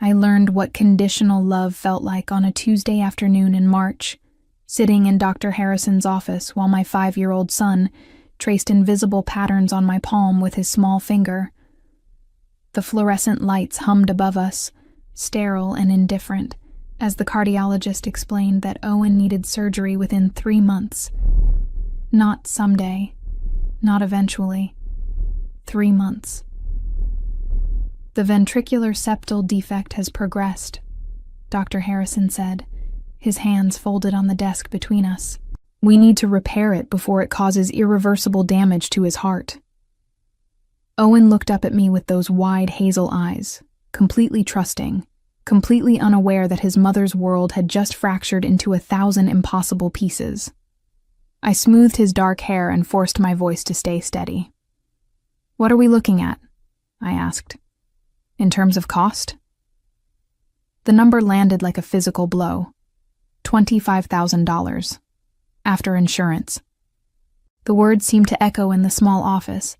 I learned what conditional love felt like on a Tuesday afternoon in March, sitting in Dr. Harrison's office while my 5-year-old son traced invisible patterns on my palm with his small finger. The fluorescent lights hummed above us, sterile and indifferent, as the cardiologist explained that Owen needed surgery within 3 months. Not someday, not eventually. 3 months. The ventricular septal defect has progressed, Dr. Harrison said, his hands folded on the desk between us. We need to repair it before it causes irreversible damage to his heart. Owen looked up at me with those wide hazel eyes, completely trusting, completely unaware that his mother's world had just fractured into 1,000 impossible pieces. I smoothed his dark hair and forced my voice to stay steady. "What are we looking at?" I asked. "In terms of cost?" The number landed like a physical blow. $25,000. After insurance. The words seemed to echo in the small office,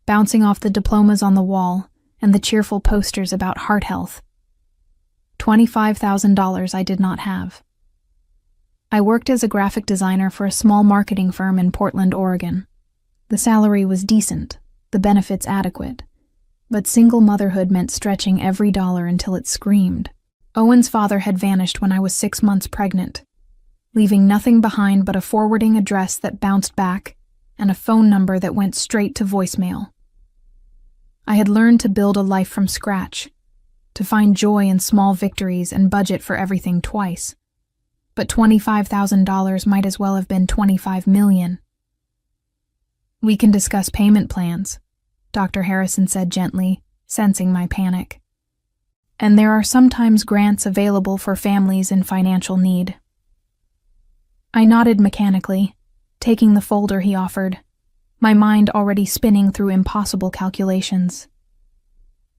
bouncing off the diplomas on the wall and the cheerful posters about heart health. $25,000 I did not have. I worked as a graphic designer for a small marketing firm in Portland, Oregon. The salary was decent, the benefits adequate, but single motherhood meant stretching every dollar until it screamed. Owen's father had vanished when I was 6 months pregnant, leaving nothing behind but a forwarding address that bounced back and a phone number that went straight to voicemail. I had learned to build a life from scratch, to find joy in small victories and budget for everything twice. But $25,000 might as well have been $25 million. "We can discuss payment plans," Dr. Harrison said gently, sensing my panic. "And there are sometimes grants available for families in financial need." I nodded mechanically, taking the folder he offered, my mind already spinning through impossible calculations.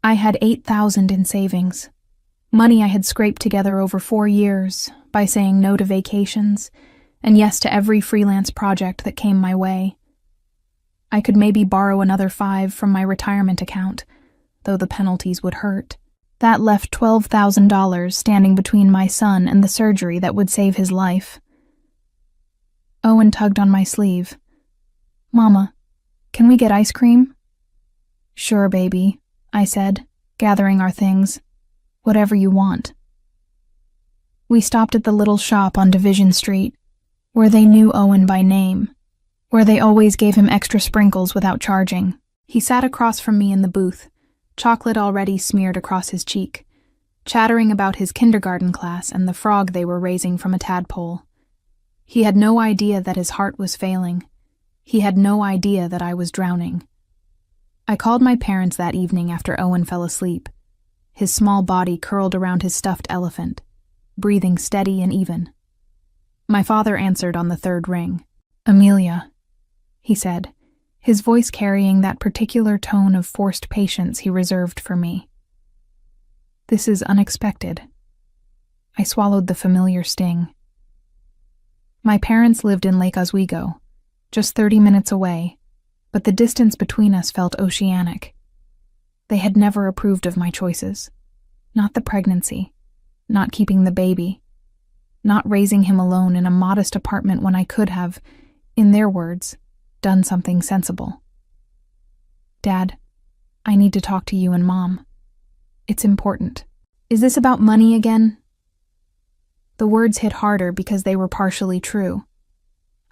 I had $8,000 in savings, money I had scraped together over 4 years by saying no to vacations and yes to every freelance project that came my way. I could maybe borrow another $5 from my retirement account, though the penalties would hurt. That left $12,000 standing between my son and the surgery that would save his life. Owen tugged on my sleeve. "Mama, can we get ice cream?" "Sure, baby," I said, gathering our things. "Whatever you want." We stopped at the little shop on Division Street, where they knew Owen by name, where they always gave him extra sprinkles without charging. He sat across from me in the booth, chocolate already smeared across his cheek, chattering about his kindergarten class and the frog they were raising from a tadpole. He had no idea that his heart was failing. He had no idea that I was drowning. I called my parents that evening after Owen fell asleep, his small body curled around his stuffed elephant, breathing steady and even. My father answered on the 3rd ring. "Amelia," he said, his voice carrying that particular tone of forced patience he reserved for me. "This is unexpected." I swallowed the familiar sting. My parents lived in Lake Oswego, just 30 minutes away, but the distance between us felt oceanic. They had never approved of my choices. Not the pregnancy, not keeping the baby, not raising him alone in a modest apartment when I could have, in their words, done something sensible. "Dad, I need to talk to you and Mom. It's important." "Is this about money again?" The words hit harder because they were partially true.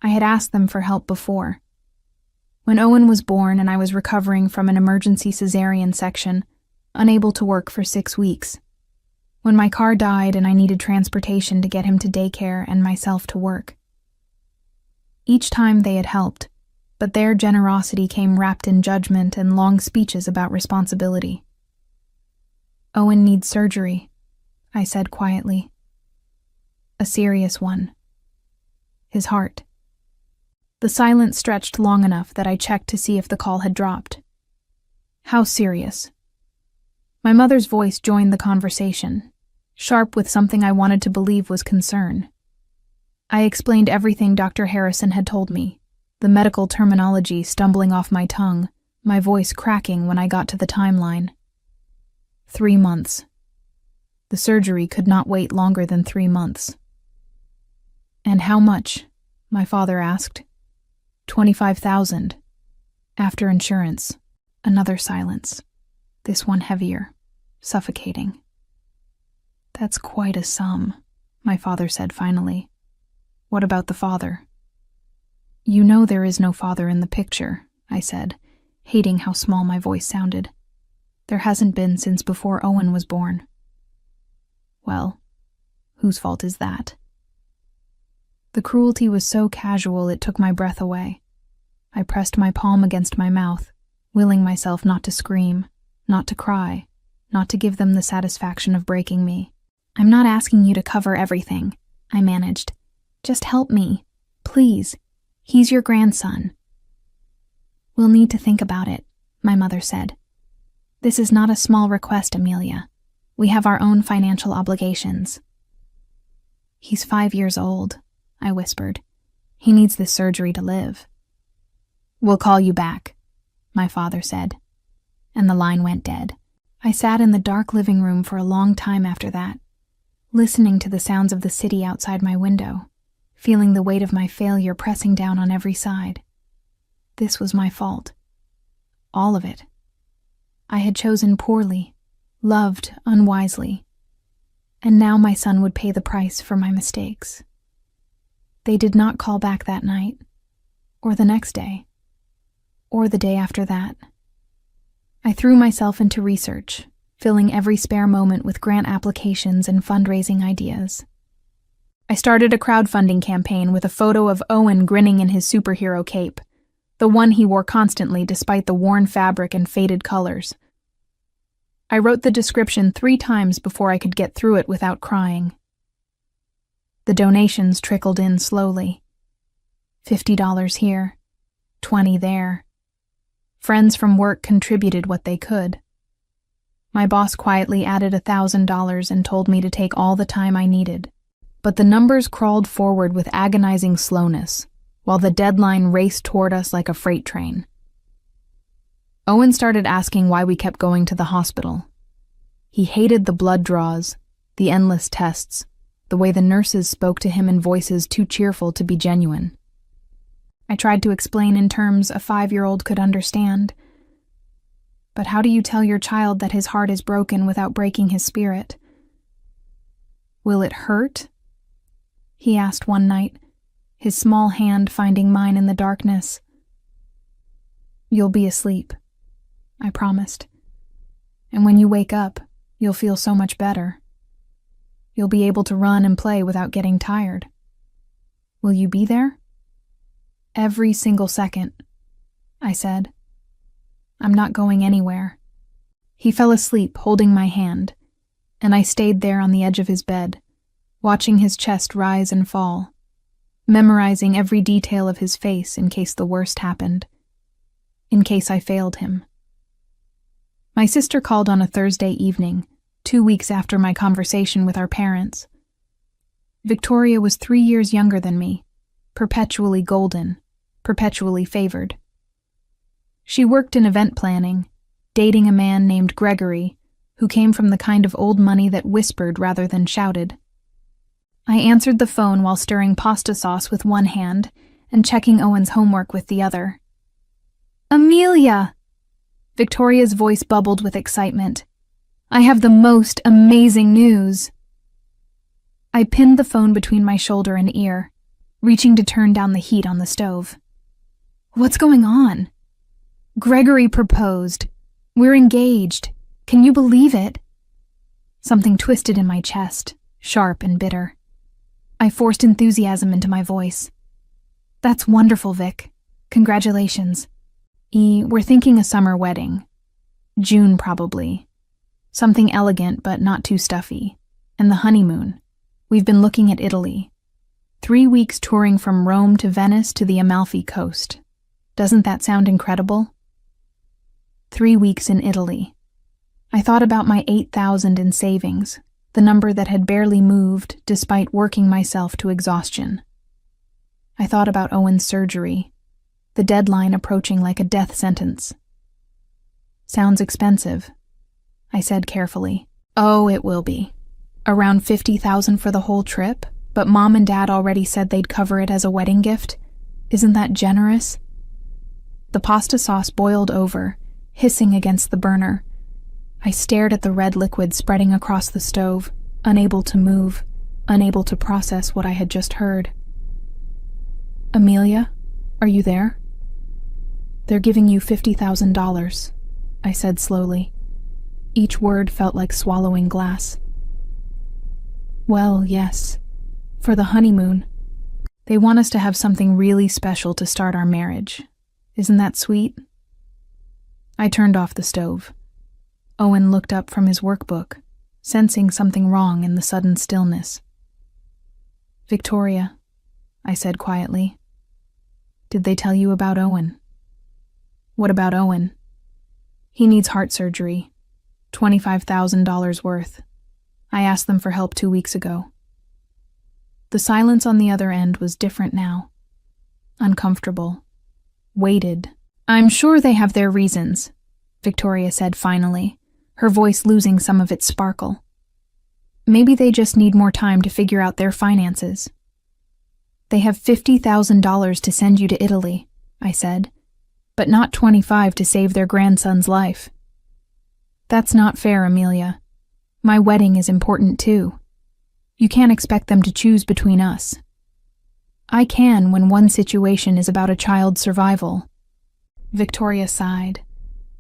I had asked them for help before. When Owen was born and I was recovering from an emergency cesarean section, unable to work for 6 weeks. When my car died and I needed transportation to get him to daycare and myself to work. Each time they had helped, but their generosity came wrapped in judgment and long speeches about responsibility. "Owen needs surgery," I said quietly. "A serious one. His heart." The silence stretched long enough that I checked to see if the call had dropped. "How serious?" My mother's voice joined the conversation, sharp with something I wanted to believe was concern. I explained everything Dr. Harrison had told me, the medical terminology stumbling off my tongue, my voice cracking when I got to the timeline. 3 months. The surgery could not wait longer than 3 months. "And how much?" my father asked. "25,000. After insurance." Another silence. This one heavier, suffocating. "That's quite a sum," my father said finally. "What about the father?" "You know there is no father in the picture," I said, hating how small my voice sounded. "There hasn't been since before Owen was born." "Well, whose fault is that?" The cruelty was so casual it took my breath away. I pressed my palm against my mouth, willing myself not to scream, not to cry, not to give them the satisfaction of breaking me. "I'm not asking you to cover everything," I managed. "Just help me, please. He's your grandson." "We'll need to think about it," my mother said. "This is not a small request, Amelia. We have our own financial obligations." "He's 5 years old," I whispered. "He needs this surgery to live." "We'll call you back," my father said, and the line went dead. I sat in the dark living room for a long time after that, listening to the sounds of the city outside my window, feeling the weight of my failure pressing down on every side. This was my fault. All of it. I had chosen poorly, loved unwisely, and now my son would pay the price for my mistakes. They did not call back that night, or the next day, or the day after that. I threw myself into research, filling every spare moment with grant applications and fundraising ideas. I started a crowdfunding campaign with a photo of Owen grinning in his superhero cape, the one he wore constantly despite the worn fabric and faded colors. I wrote the description 3 times before I could get through it without crying. The donations trickled in slowly. $50 here, $20 there. Friends from work contributed what they could. My boss quietly added $1,000 and told me to take all the time I needed. But the numbers crawled forward with agonizing slowness, while the deadline raced toward us like a freight train. Owen started asking why we kept going to the hospital. He hated the blood draws, the endless tests, the way the nurses spoke to him in voices too cheerful to be genuine. I tried to explain in terms a 5-year-old could understand. But how do you tell your child that his heart is broken without breaking his spirit? "Will it hurt?" he asked one night, his small hand finding mine in the darkness. "You'll be asleep," I promised. "And when you wake up, you'll feel so much better. You'll be able to run and play without getting tired. Will you be there?" "Every single second," I said. "I'm not going anywhere." He fell asleep holding my hand, and I stayed there on the edge of his bed, watching his chest rise and fall, memorizing every detail of his face in case the worst happened, in case I failed him. My sister called on a Thursday evening, 2 weeks after my conversation with our parents. Victoria was 3 years younger than me, perpetually golden, perpetually favored. She worked in event planning, dating a man named Gregory, who came from the kind of old money that whispered rather than shouted. I answered the phone while stirring pasta sauce with one hand and checking Owen's homework with the other. "Amelia!" Victoria's voice bubbled with excitement. "I have the most amazing news." I pinned the phone between my shoulder and ear, reaching to turn down the heat on the stove. "What's going on?" "Gregory proposed. We're engaged. Can you believe it?" Something twisted in my chest, sharp and bitter. I forced enthusiasm into my voice. "That's wonderful, Vic. Congratulations. We're thinking a summer wedding. June, probably. Something elegant but not too stuffy. And the honeymoon. We've been looking at Italy. 3 weeks touring from Rome to Venice to the Amalfi Coast. Doesn't that sound incredible?" 3 weeks in Italy. I thought about my $8,000 in savings, the number that had barely moved despite working myself to exhaustion. I thought about Owen's surgery, the deadline approaching like a death sentence. "Sounds expensive," I said carefully. "Oh, it will be. Around $50,000 for the whole trip, but Mom and Dad already said they'd cover it as a wedding gift. Isn't that generous? The pasta sauce boiled over, hissing against the burner. I stared at the red liquid spreading across the stove, unable to move, unable to process what I had just heard. Amelia, are you there? They're giving you $50,000, I said slowly. Each word felt like swallowing glass. Well, yes. For the honeymoon. They want us to have something really special to start our marriage. Isn't that sweet? I turned off the stove. Owen looked up from his workbook, sensing something wrong in the sudden stillness. Victoria, I said quietly. Did they tell you about Owen? What about Owen? He needs heart surgery. $25,000 worth. I asked them for help 2 weeks ago. The silence on the other end was different now. Uncomfortable. Weighted. I'm sure they have their reasons, Victoria said finally, her voice losing some of its sparkle. Maybe they just need more time to figure out their finances. They have $50,000 to send you to Italy, I said, but not $25,000 to save their grandson's life. That's not fair, Amelia. My wedding is important too. You can't expect them to choose between us. I can when one situation is about a child's survival. Victoria sighed,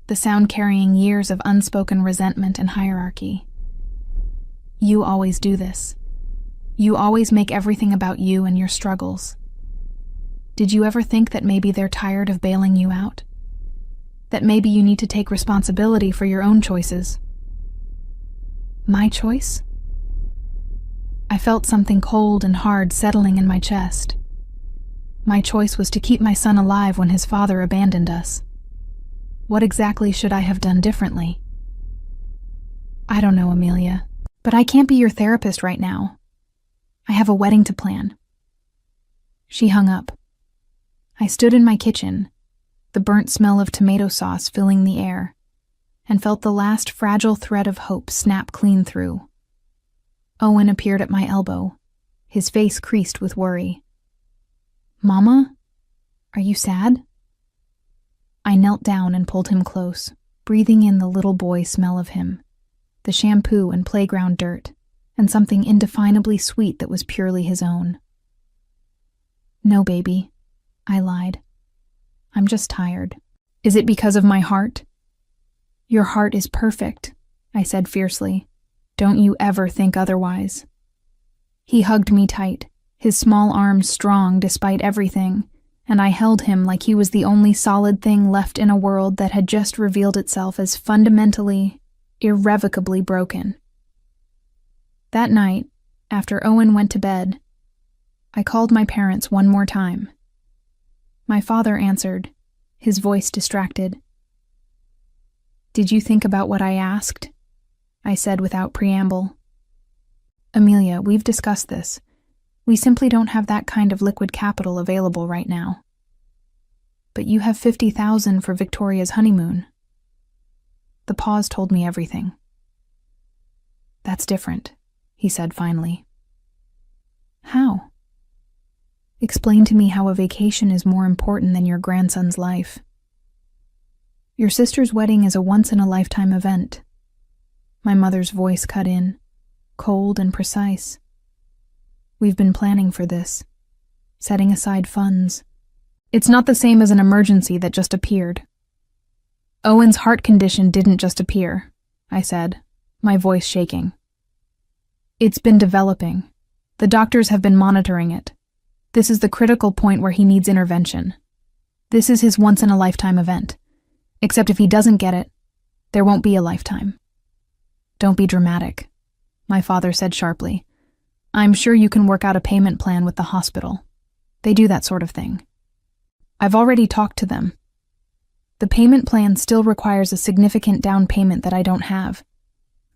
the sound carrying years of unspoken resentment and hierarchy. You always do this. You always make everything about you and your struggles. Did you ever think that maybe they're tired of bailing you out? That maybe you need to take responsibility for your own choices? My choice? I felt something cold and hard settling in my chest. My choice was to keep my son alive when his father abandoned us. What exactly should I have done differently? I don't know, Amelia, but I can't be your therapist right now. I have a wedding to plan. She hung up. I stood in my kitchen, the burnt smell of tomato sauce filling the air, and felt the last fragile thread of hope snap clean through. Owen appeared at my elbow, his face creased with worry. Mama? Are you sad? I knelt down and pulled him close, breathing in the little boy smell of him, the shampoo and playground dirt, and something indefinably sweet that was purely his own. No, baby, I lied. I'm just tired. Is it because of my heart? Your heart is perfect, I said fiercely. Don't you ever think otherwise. He hugged me tight, his small arms strong despite everything, and I held him like he was the only solid thing left in a world that had just revealed itself as fundamentally, irrevocably broken. That night, after Owen went to bed, I called my parents one more time. My father answered, his voice distracted. Did you think about what I asked? I said without preamble. Amelia, we've discussed this. We simply don't have that kind of liquid capital available right now. But you have $50,000 for Victoria's honeymoon. The pause told me everything. That's different, he said finally. How? Explain to me how a vacation is more important than your grandson's life. Your sister's wedding is a once-in-a-lifetime event. My mother's voice cut in, cold and precise. We've been planning for this, setting aside funds. It's not the same as an emergency that just appeared. Owen's heart condition didn't just appear, I said, my voice shaking. It's been developing. The doctors have been monitoring it. This is the critical point where he needs intervention. This is his once-in-a-lifetime event. Except if he doesn't get it, there won't be a lifetime. Don't be dramatic, my father said sharply. I'm sure you can work out a payment plan with the hospital. They do that sort of thing. I've already talked to them. The payment plan still requires a significant down payment that I don't have.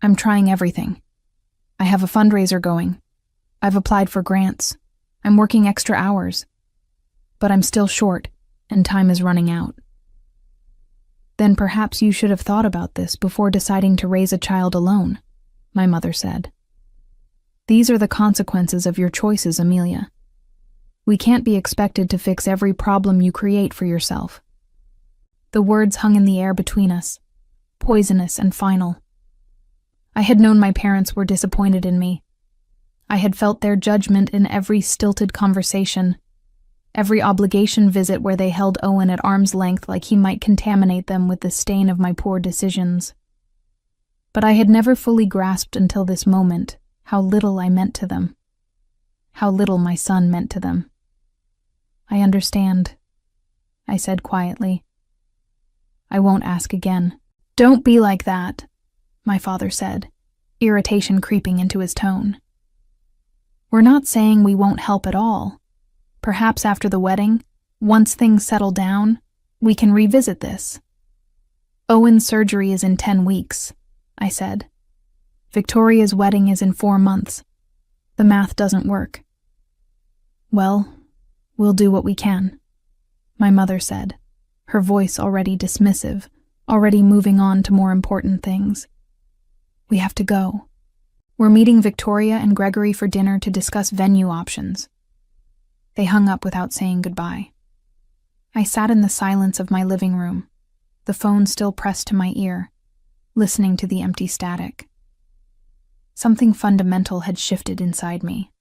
I'm trying everything. I have a fundraiser going. I've applied for grants. I'm working extra hours. But I'm still short, and time is running out. Then perhaps you should have thought about this before deciding to raise a child alone, my mother said. These are the consequences of your choices, Amelia. We can't be expected to fix every problem you create for yourself." The words hung in the air between us, poisonous and final. I had known my parents were disappointed in me. I had felt their judgment in every stilted conversation, every obligation visit where they held Owen at arm's length like he might contaminate them with the stain of my poor decisions. But I had never fully grasped until this moment how little I meant to them, how little my son meant to them. "I understand," I said quietly. "I won't ask again." "Don't be like that," my father said, irritation creeping into his tone. "We're not saying we won't help at all. Perhaps after the wedding, once things settle down, we can revisit this." "Owen's surgery is in 10 weeks, I said. "Victoria's wedding is in 4 months. The math doesn't work." "Well, we'll do what we can," my mother said, her voice already dismissive, already moving on to more important things. "We have to go. We're meeting Victoria and Gregory for dinner to discuss venue options." They hung up without saying goodbye. I sat in the silence of my living room, the phone still pressed to my ear, listening to the empty static. Something fundamental had shifted inside me.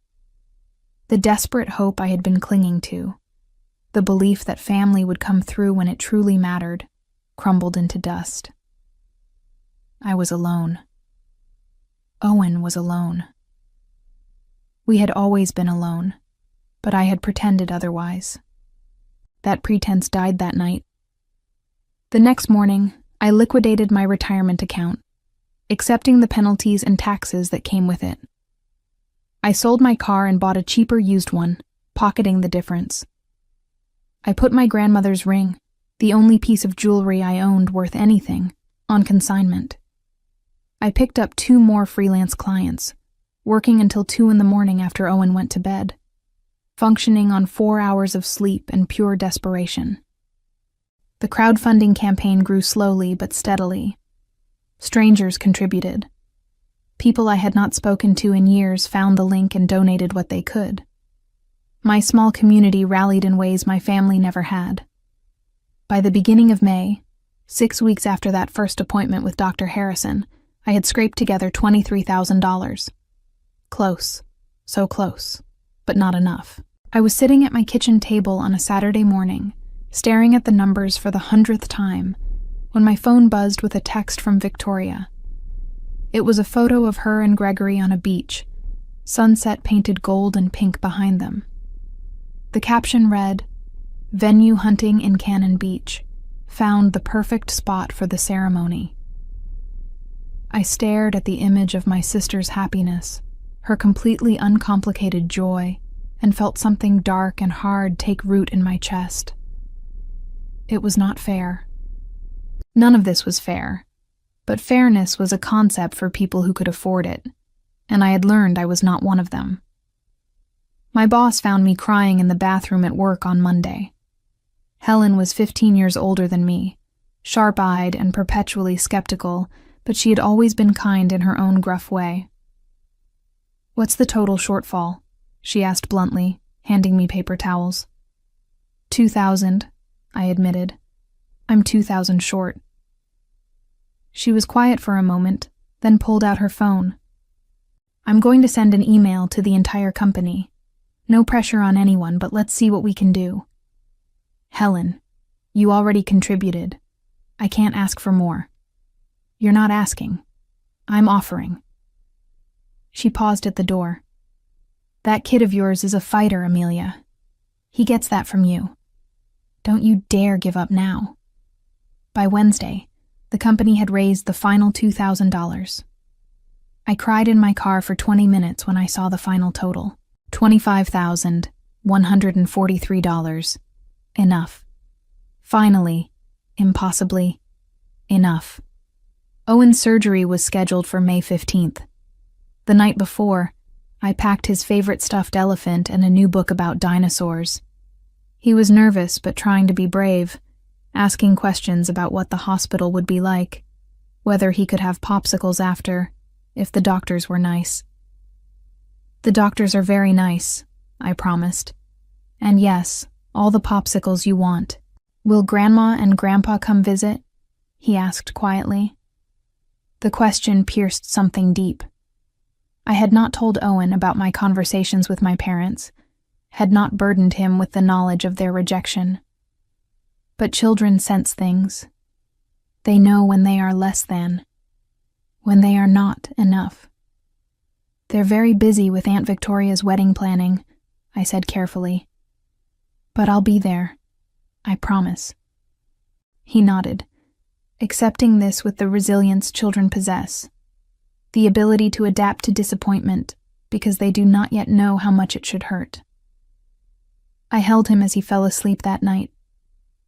The desperate hope I had been clinging to, the belief that family would come through when it truly mattered, crumbled into dust. I was alone. Owen was alone. We had always been alone, but I had pretended otherwise. That pretense died that night. The next morning, I liquidated my retirement account, accepting the penalties and taxes that came with it. I sold my car and bought a cheaper used one, pocketing the difference. I put my grandmother's ring, the only piece of jewelry I owned worth anything, on consignment. I picked up 2 more freelance clients, working until 2 in the morning after Owen went to bed, functioning on 4 hours of sleep and pure desperation. The crowdfunding campaign grew slowly but steadily. Strangers contributed. People I had not spoken to in years found the link and donated what they could. My small community rallied in ways my family never had. By the beginning of May, 6 weeks after that first appointment with Dr. Harrison, I had scraped together $23,000. Close, so close, but not enough. I was sitting at my kitchen table on a Saturday morning, staring at the numbers for the 100th time, when my phone buzzed with a text from Victoria. It was a photo of her and Gregory on a beach, sunset painted gold and pink behind them. The caption read, "Venue hunting in Cannon Beach. Found the perfect spot for the ceremony." I stared at the image of my sister's happiness, her completely uncomplicated joy, and felt something dark and hard take root in my chest. It was not fair. None of this was fair, but fairness was a concept for people who could afford it, and I had learned I was not one of them. My boss found me crying in the bathroom at work on Monday. Helen was 15 years older than me, sharp-eyed and perpetually skeptical, but she had always been kind in her own gruff way. "What's the total shortfall?" she asked bluntly, handing me paper towels. 2,000, I admitted. "I'm 2,000 short." She was quiet for a moment, then pulled out her phone. "I'm going to send an email to the entire company. No pressure on anyone, but let's see what we can do. Helen, you already contributed. I can't ask for more. You're not asking. I'm offering." She paused at the door. "That kid of yours is a fighter, Amelia. He gets that from you. Don't you dare give up now." By Wednesday, the company had raised the final $2,000. I cried in my car for 20 minutes when I saw the final total. $25,143. Enough. Finally, impossibly, enough. Owen's surgery was scheduled for May 15th. The night before, I packed his favorite stuffed elephant and a new book about dinosaurs. He was nervous but trying to be brave, asking questions about what the hospital would be like, whether he could have popsicles after, if the doctors were nice. The doctors are very nice, I promised. And yes, all the popsicles you want. Will Grandma and Grandpa come visit? He asked quietly. The question pierced something deep. I had not told Owen about my conversations with my parents, had not burdened him with the knowledge of their rejection. But children sense things. They know when they are less than, when they are not enough. They're very busy with Aunt Victoria's wedding planning, I said carefully. But I'll be there, I promise. He nodded, accepting this with the resilience children possess, the ability to adapt to disappointment because they do not yet know how much it should hurt. I held him as he fell asleep that night,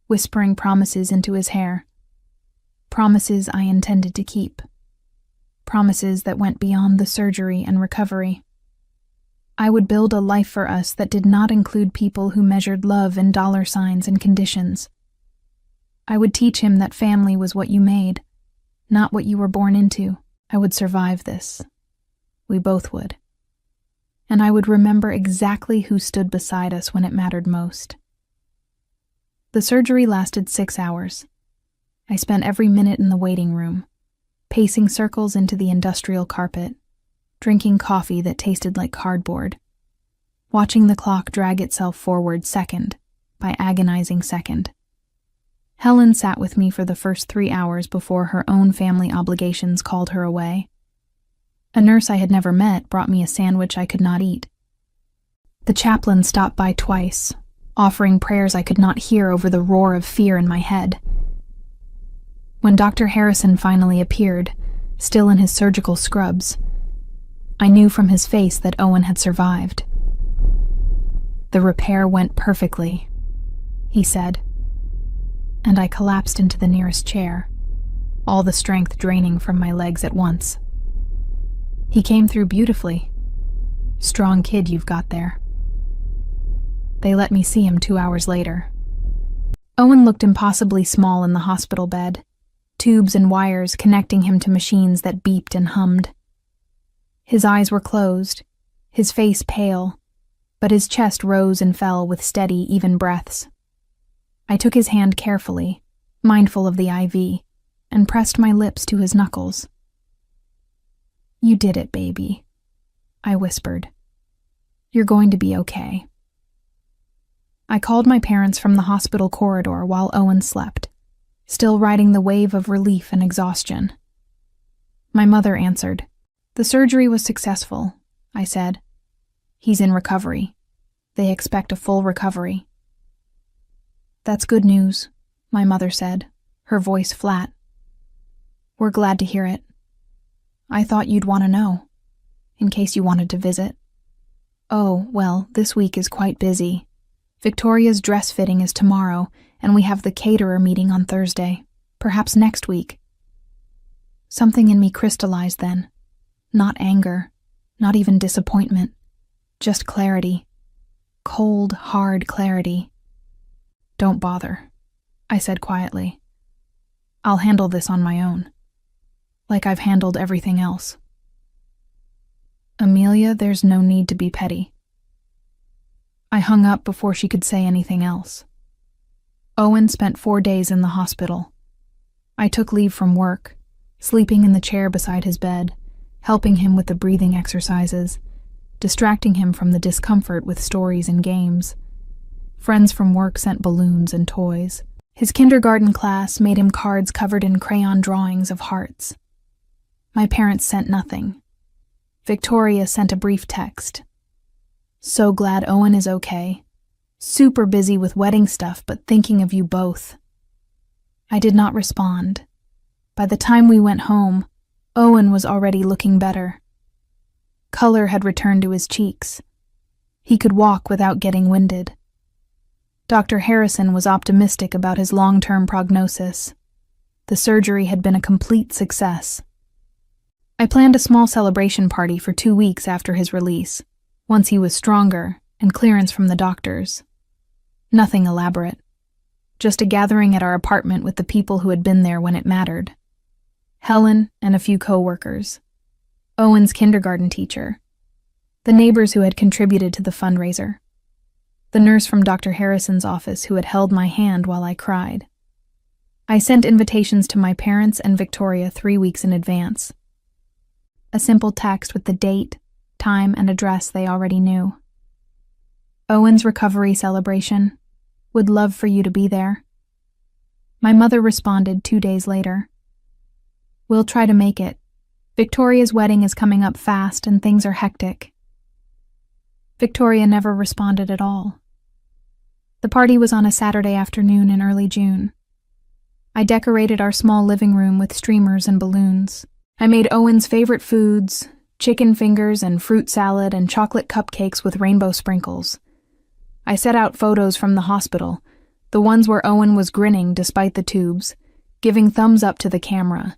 whispering promises into his hair. Promises I intended to keep. Promises that went beyond the surgery and recovery. I would build a life for us that did not include people who measured love in dollar signs and conditions. I would teach him that family was what you made, not what you were born into. I would survive this. We both would. And I would remember exactly who stood beside us when it mattered most. The surgery lasted 6 hours. I spent every minute in the waiting room, pacing circles into the industrial carpet, drinking coffee that tasted like cardboard, watching the clock drag itself forward second by agonizing second. Helen sat with me for the first 3 hours before her own family obligations called her away. A nurse I had never met brought me a sandwich I could not eat. The chaplain stopped by twice, offering prayers I could not hear over the roar of fear in my head. When Dr. Harrison finally appeared, still in his surgical scrubs, I knew from his face that Owen had survived. The repair went perfectly, he said, and I collapsed into the nearest chair, all the strength draining from my legs at once. He came through beautifully. Strong kid you've got there. They let me see him 2 hours later. Owen looked impossibly small in the hospital bed, tubes and wires connecting him to machines that beeped and hummed. His eyes were closed, his face pale, but his chest rose and fell with steady, even breaths. I took his hand carefully, mindful of the IV, and pressed my lips to his knuckles. You did it, baby, I whispered. You're going to be okay. I called my parents from the hospital corridor while Owen slept, still riding the wave of relief and exhaustion. My mother answered. The surgery was successful, I said. He's in recovery. They expect a full recovery. That's good news, my mother said, her voice flat. We're glad to hear it. I thought you'd want to know, in case you wanted to visit. Oh, well, this week is quite busy. Victoria's dress fitting is tomorrow, and we have the caterer meeting on Thursday, perhaps next week. Something in me crystallized then. Not anger, not even disappointment, just clarity. Cold, hard clarity. Don't bother, I said quietly. I'll handle this on my own, like I've handled everything else. Amelia, there's no need to be petty. I hung up before she could say anything else. Owen spent 4 days in the hospital. I took leave from work, sleeping in the chair beside his bed, helping him with the breathing exercises, distracting him from the discomfort with stories and games. Friends from work sent balloons and toys. His kindergarten class made him cards covered in crayon drawings of hearts. My parents sent nothing. Victoria sent a brief text. So glad Owen is okay. Super busy with wedding stuff, but thinking of you both. I did not respond. By the time we went home, Owen was already looking better. Color had returned to his cheeks. He could walk without getting winded. Dr. Harrison was optimistic about his long-term prognosis. The surgery had been a complete success. I planned a small celebration party for 2 weeks after his release, once he was stronger and clearance from the doctors. Nothing elaborate. Just a gathering at our apartment with the people who had been there when it mattered. Helen and a few co-workers. Owen's kindergarten teacher. The neighbors who had contributed to the fundraiser. The nurse from Dr. Harrison's office who had held my hand while I cried. I sent invitations to my parents and Victoria 3 weeks in advance. A simple text with the date, time, and address they already knew. Owen's recovery celebration. Would love for you to be there. My mother responded 2 days later. We'll try to make it. Victoria's wedding is coming up fast and things are hectic. Victoria never responded at all. The party was on a Saturday afternoon in early June. I decorated our small living room with streamers and balloons. I made Owen's favorite foods, chicken fingers and fruit salad and chocolate cupcakes with rainbow sprinkles. I set out photos from the hospital, the ones where Owen was grinning despite the tubes, giving thumbs up to the camera.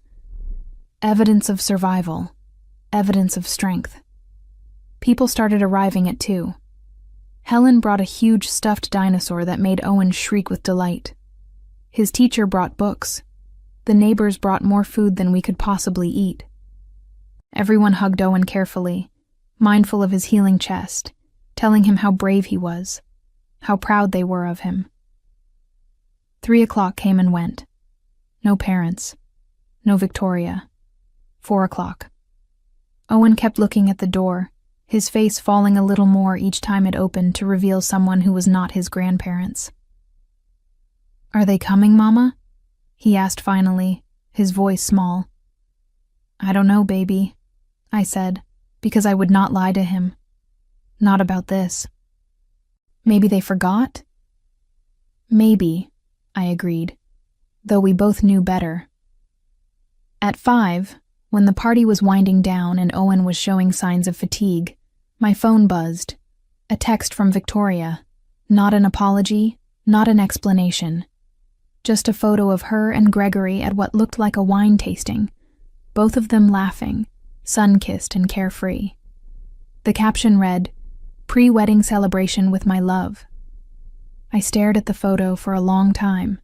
Evidence of survival, evidence of strength. People started arriving at 2. Helen brought a huge stuffed dinosaur that made Owen shriek with delight. His teacher brought books. The neighbors brought more food than we could possibly eat. Everyone hugged Owen carefully, mindful of his healing chest, telling him how brave he was, how proud they were of him. 3 o'clock came and went. No parents. No Victoria. 4 o'clock. Owen kept looking at the door, his face falling a little more each time it opened to reveal someone who was not his grandparents. Are they coming, Mama? He asked finally, his voice small. I don't know, baby, I said, because I would not lie to him. Not about this. Maybe they forgot? Maybe, I agreed, though we both knew better. At 5, when the party was winding down and Owen was showing signs of fatigue, my phone buzzed. A text from Victoria. Not an apology, not an explanation. Just a photo of her and Gregory at what looked like a wine tasting, both of them laughing, sun-kissed and carefree. The caption read, "Pre-wedding celebration with my love." I stared at the photo for a long time,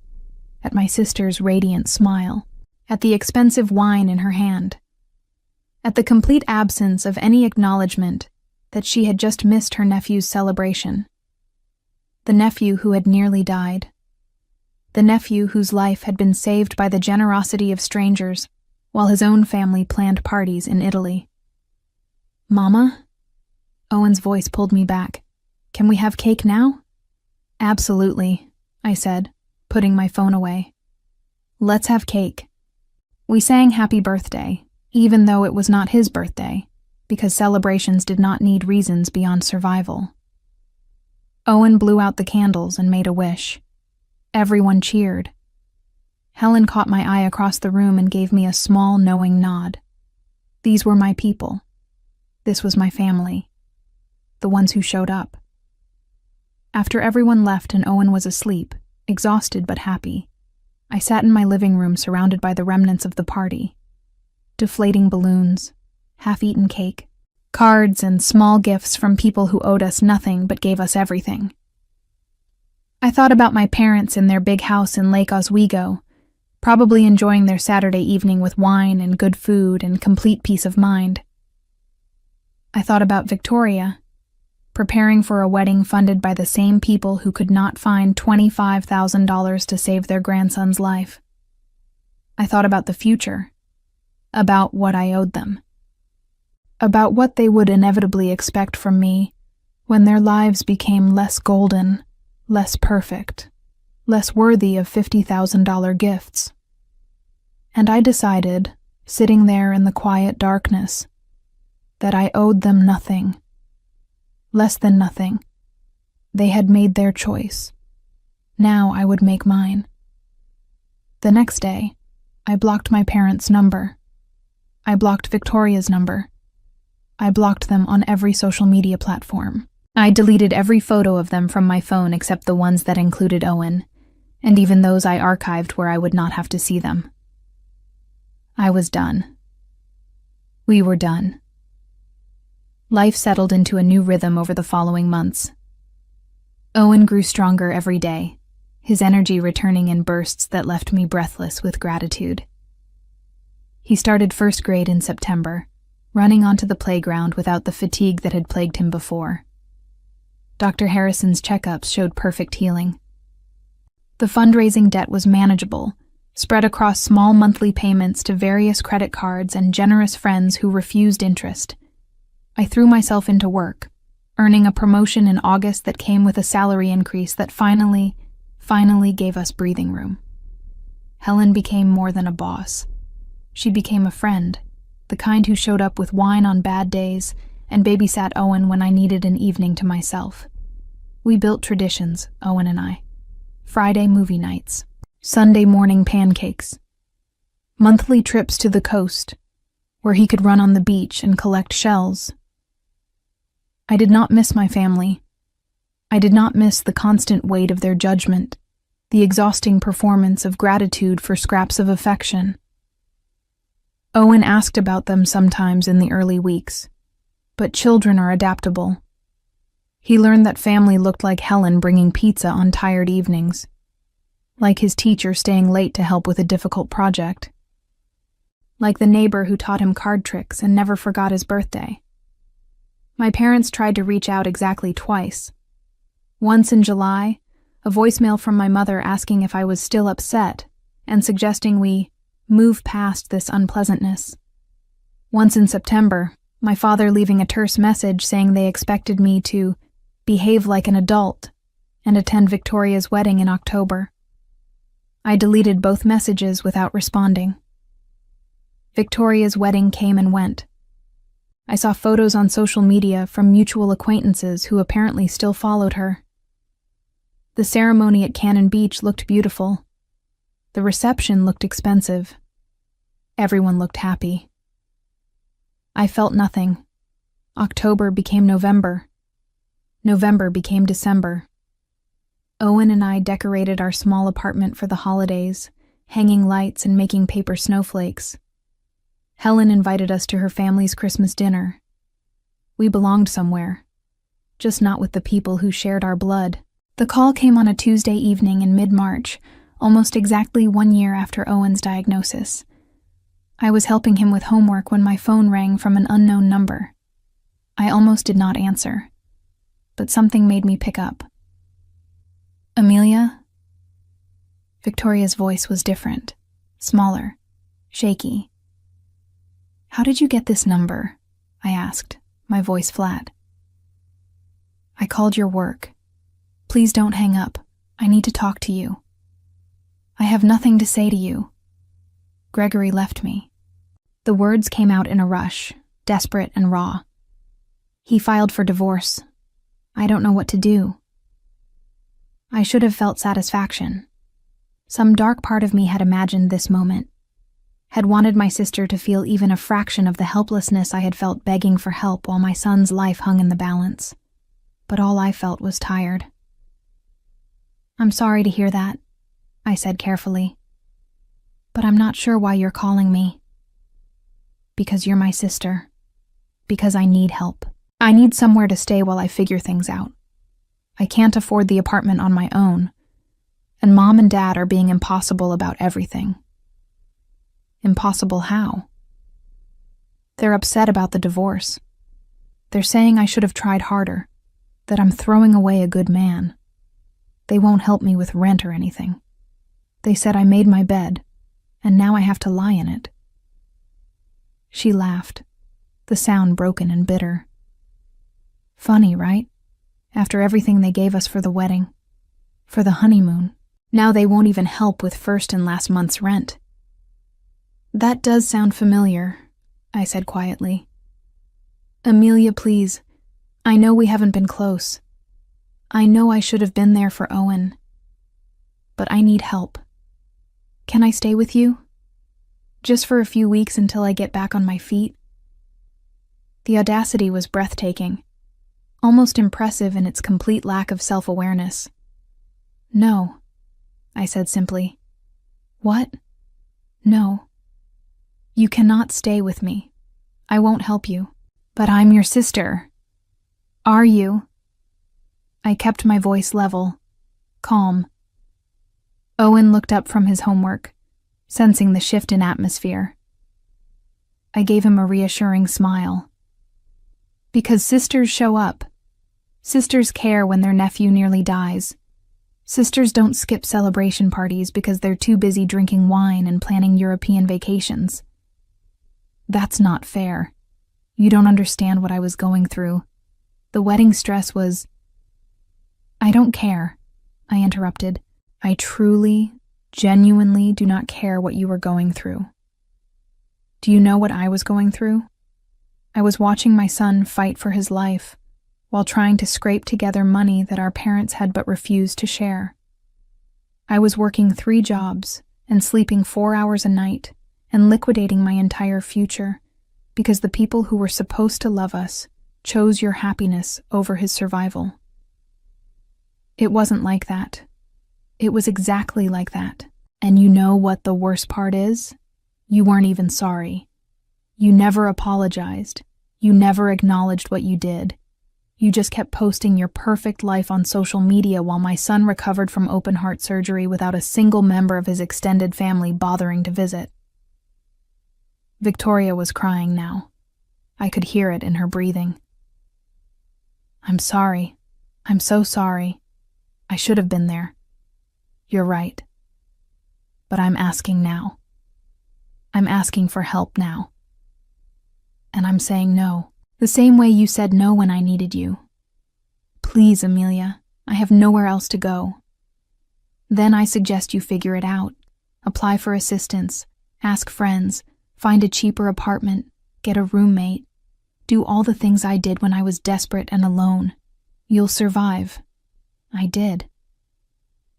at my sister's radiant smile, at the expensive wine in her hand, at the complete absence of any acknowledgement that she had just missed her nephew's celebration. The nephew who had nearly died. The nephew whose life had been saved by the generosity of strangers, while his own family planned parties in Italy. Mama? Owen's voice pulled me back. Can we have cake now? Absolutely, I said, putting my phone away. Let's have cake. We sang happy birthday, even though it was not his birthday, because celebrations did not need reasons beyond survival. Owen blew out the candles and made a wish. Everyone cheered. Helen caught my eye across the room and gave me a small, knowing nod. These were my people. This was my family. The ones who showed up. After everyone left and Owen was asleep, exhausted but happy, I sat in my living room surrounded by the remnants of the party. Deflating balloons, half-eaten cake, cards and small gifts from people who owed us nothing but gave us everything. I thought about my parents in their big house in Lake Oswego, probably enjoying their Saturday evening with wine and good food and complete peace of mind. I thought about Victoria, preparing for a wedding funded by the same people who could not find $25,000 to save their grandson's life. I thought about the future, about what I owed them, about what they would inevitably expect from me when their lives became less golden, less perfect, less worthy of $50,000 gifts. And I decided, sitting there in the quiet darkness, that I owed them nothing. Less than nothing. They had made their choice. Now I would make mine. The next day, I blocked my parents' number. I blocked Victoria's number. I blocked them on every social media platform. I deleted every photo of them from my phone except the ones that included Owen, and even those I archived where I would not have to see them. I was done. We were done. Life settled into a new rhythm over the following months. Owen grew stronger every day, his energy returning in bursts that left me breathless with gratitude. He started first grade in September, running onto the playground without the fatigue that had plagued him before. Dr. Harrison's checkups showed perfect healing. The fundraising debt was manageable, spread across small monthly payments to various credit cards and generous friends who refused interest. I threw myself into work, earning a promotion in August that came with a salary increase that finally gave us breathing room. Helen became more than a boss. She became a friend, the kind who showed up with wine on bad days and babysat Owen when I needed an evening to myself. We built traditions, Owen and I. Friday movie nights, Sunday morning pancakes, monthly trips to the coast, where he could run on the beach and collect shells. I did not miss my family. I did not miss the constant weight of their judgment, the exhausting performance of gratitude for scraps of affection. Owen asked about them sometimes in the early weeks, but children are adaptable. He learned that family looked like Helen bringing pizza on tired evenings, like his teacher staying late to help with a difficult project, like the neighbor who taught him card tricks and never forgot his birthday. My parents tried to reach out exactly twice. Once in July, a voicemail from my mother asking if I was still upset and suggesting we move past this unpleasantness. Once in September, my father leaving a terse message saying they expected me to behave like an adult and attend Victoria's wedding in October. I deleted both messages without responding. Victoria's wedding came and went. I saw photos on social media from mutual acquaintances who apparently still followed her. The ceremony at Cannon Beach looked beautiful. The reception looked expensive. Everyone looked happy. I felt nothing. October became November. November became December. Owen and I decorated our small apartment for the holidays, hanging lights and making paper snowflakes. Helen invited us to her family's Christmas dinner. We belonged somewhere, just not with the people who shared our blood. The call came on a Tuesday evening in mid-March, almost exactly 1 year after Owen's diagnosis. I was helping him with homework when my phone rang from an unknown number. I almost did not answer, but something made me pick up. Amelia? Victoria's voice was different, smaller, shaky. How did you get this number? I asked, my voice flat. I called your work. Please don't hang up. I need to talk to you. I have nothing to say to you. Gregory left me. The words came out in a rush, desperate and raw. He filed for divorce. I don't know what to do. I should have felt satisfaction. Some dark part of me had imagined this moment, had wanted my sister to feel even a fraction of the helplessness I had felt begging for help while my son's life hung in the balance. But all I felt was tired. I'm sorry to hear that, I said carefully. But I'm not sure why you're calling me. Because you're my sister. Because I need help. I need somewhere to stay while I figure things out. I can't afford the apartment on my own, and Mom and Dad are being impossible about everything. Impossible how? They're upset about the divorce. They're saying I should have tried harder, that I'm throwing away a good man. They won't help me with rent or anything. They said I made my bed, and now I have to lie in it. She laughed, the sound broken and bitter. Funny, right? After everything they gave us for the wedding, for the honeymoon, now they won't even help with first and last month's rent. That does sound familiar, I said quietly. Amelia, please. I know we haven't been close. I know I should have been there for Owen. But I need help. Can I stay with you? Just for a few weeks until I get back on my feet? The audacity was breathtaking, almost impressive in its complete lack of self-awareness. No, I said simply. What? No. You cannot stay with me. I won't help you. But I'm your sister. Are you? I kept my voice level, calm. Owen looked up from his homework, sensing the shift in atmosphere. I gave him a reassuring smile. Because sisters show up. Sisters care when their nephew nearly dies. Sisters don't skip celebration parties because they're too busy drinking wine and planning European vacations. That's not fair. You don't understand what I was going through. The wedding stress was... I don't care, I interrupted. I truly, genuinely do not care what you were going through. Do you know what I was going through? I was watching my son fight for his life while trying to scrape together money that our parents had but refused to share. I was working 3 jobs and sleeping 4 hours a night and liquidating my entire future because the people who were supposed to love us chose your happiness over his survival. It wasn't like that. It was exactly like that. And you know what the worst part is? You weren't even sorry. You never apologized. You never acknowledged what you did. You just kept posting your perfect life on social media while my son recovered from open heart surgery without a single member of his extended family bothering to visit. Victoria was crying now. I could hear it in her breathing. I'm sorry. I'm so sorry. I should have been there. You're right. But I'm asking now. I'm asking for help now. And I'm saying no, the same way you said no when I needed you. Please, Amelia, I have nowhere else to go. Then I suggest you figure it out. Apply for assistance, ask friends, find a cheaper apartment, get a roommate. Do all the things I did when I was desperate and alone. You'll survive. I did.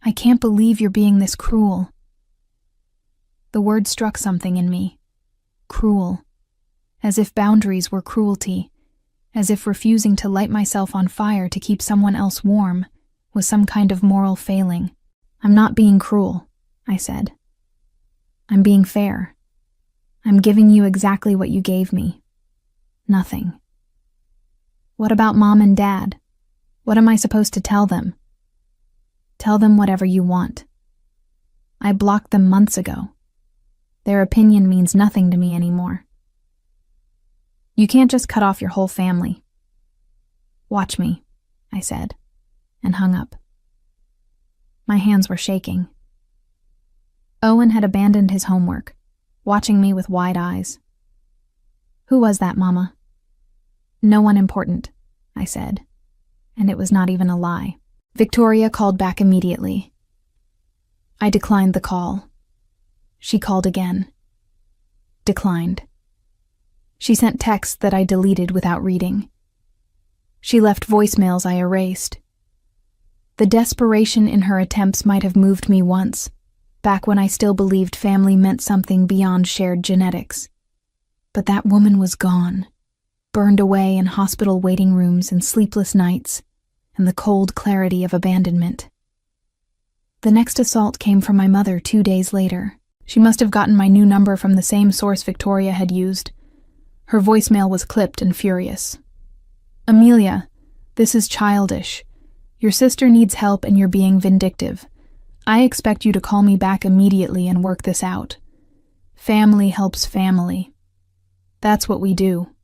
I can't believe you're being this cruel. The word struck something in me. Cruel. As if boundaries were cruelty. As if refusing to light myself on fire to keep someone else warm was some kind of moral failing. I'm not being cruel, I said. I'm being fair. I'm giving you exactly what you gave me. Nothing. What about Mom and Dad? What am I supposed to tell them? Tell them whatever you want. I blocked them months ago. Their opinion means nothing to me anymore. You can't just cut off your whole family. Watch me, I said, and hung up. My hands were shaking. Owen had abandoned his homework, watching me with wide eyes. Who was that, Mama? No one important, I said, and it was not even a lie. Victoria called back immediately. I declined the call. She called again. Declined. She sent texts that I deleted without reading. She left voicemails I erased. The desperation in her attempts might have moved me once, back when I still believed family meant something beyond shared genetics. But that woman was gone, burned away in hospital waiting rooms and sleepless nights, and the cold clarity of abandonment. The next assault came from my mother 2 days later. She must have gotten my new number from the same source Victoria had used. Her voicemail was clipped and furious. Amelia, this is childish. Your sister needs help and you're being vindictive. I expect you to call me back immediately and work this out. Family helps family. That's what we do.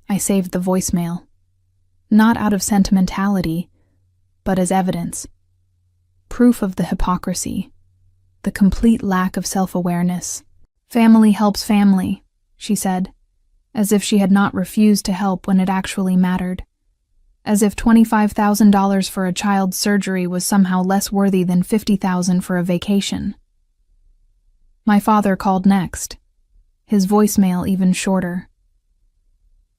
I saved the voicemail. Not out of sentimentality, but as evidence. Proof of the hypocrisy. The complete lack of self-awareness. Family helps family, she said, as if she had not refused to help when it actually mattered. As if $25,000 for a child's surgery was somehow less worthy than $50,000 for a vacation. My father called next, his voicemail even shorter.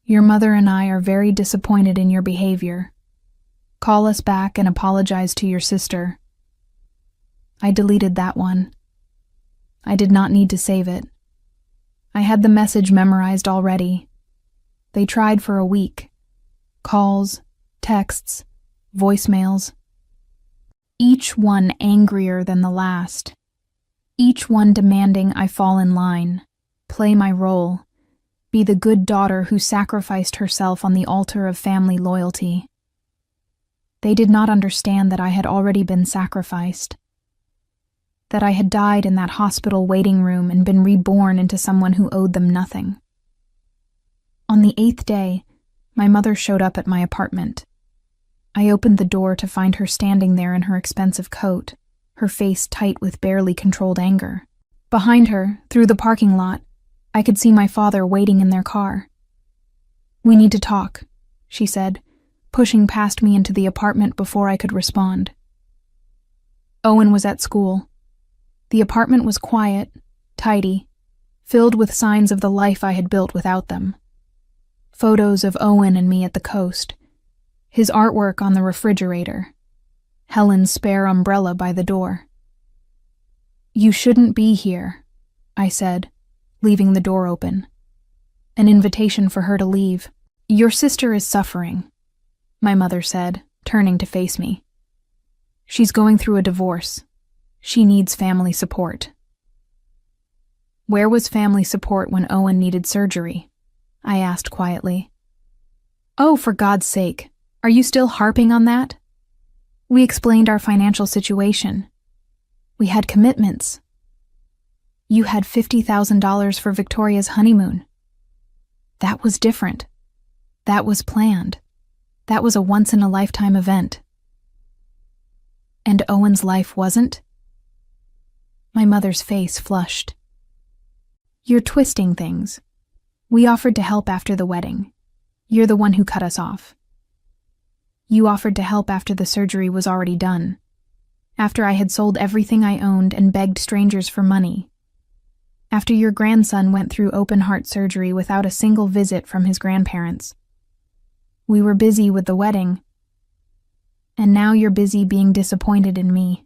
Your mother and I are very disappointed in your behavior. Call us back and apologize to your sister. I deleted that one. I did not need to save it. I had the message memorized already. They tried for a week. Calls, texts, voicemails. Each one angrier than the last. Each one demanding I fall in line, play my role, be the good daughter who sacrificed herself on the altar of family loyalty. They did not understand that I had already been sacrificed. that I had died in that hospital waiting room and been reborn into someone who owed them nothing. On the 8th day, my mother showed up at my apartment. I opened the door to find her standing there in her expensive coat, her face tight with barely controlled anger. Behind her, through the parking lot, I could see my father waiting in their car. "We need to talk," she said, pushing past me into the apartment before I could respond. Owen was at school. The apartment was quiet, tidy, filled with signs of the life I had built without them. Photos of Owen and me at the coast, his artwork on the refrigerator, Helen's spare umbrella by the door. "You shouldn't be here," I said, leaving the door open. An invitation for her to leave. "Your sister is suffering," my mother said, turning to face me. "She's going through a divorce. She needs family support." Where was family support when Owen needed surgery? I asked quietly. "Oh, for God's sake, are you still harping on that?" We explained our financial situation. We had commitments. You had $50,000 for Victoria's honeymoon. That was different. That was planned. That was a once-in-a-lifetime event. And Owen's life wasn't? My mother's face flushed. "You're twisting things. We offered to help after the wedding. You're the one who cut us off. You offered to help after the surgery was already done, after I had sold everything I owned and begged strangers for money, after your grandson went through open-heart surgery without a single visit from his grandparents. We were busy with the wedding, and now you're busy being disappointed in me.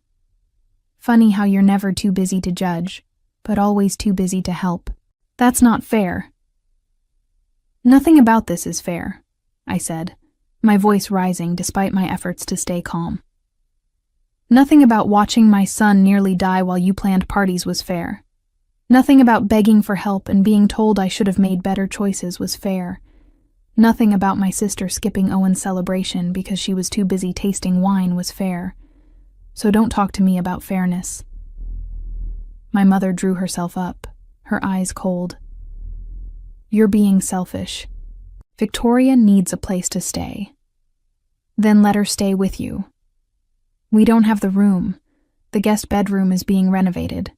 Funny how you're never too busy to judge, but always too busy to help. That's not fair." "Nothing about this is fair," I said, my voice rising despite my efforts to stay calm. "Nothing about watching my son nearly die while you planned parties was fair. Nothing about begging for help and being told I should have made better choices was fair. Nothing about my sister skipping Owen's celebration because she was too busy tasting wine was fair. So don't talk to me about fairness." My mother drew herself up, her eyes cold. "You're being selfish. Victoria needs a place to stay. Then let her stay with you. We don't have the room. The guest bedroom is being renovated."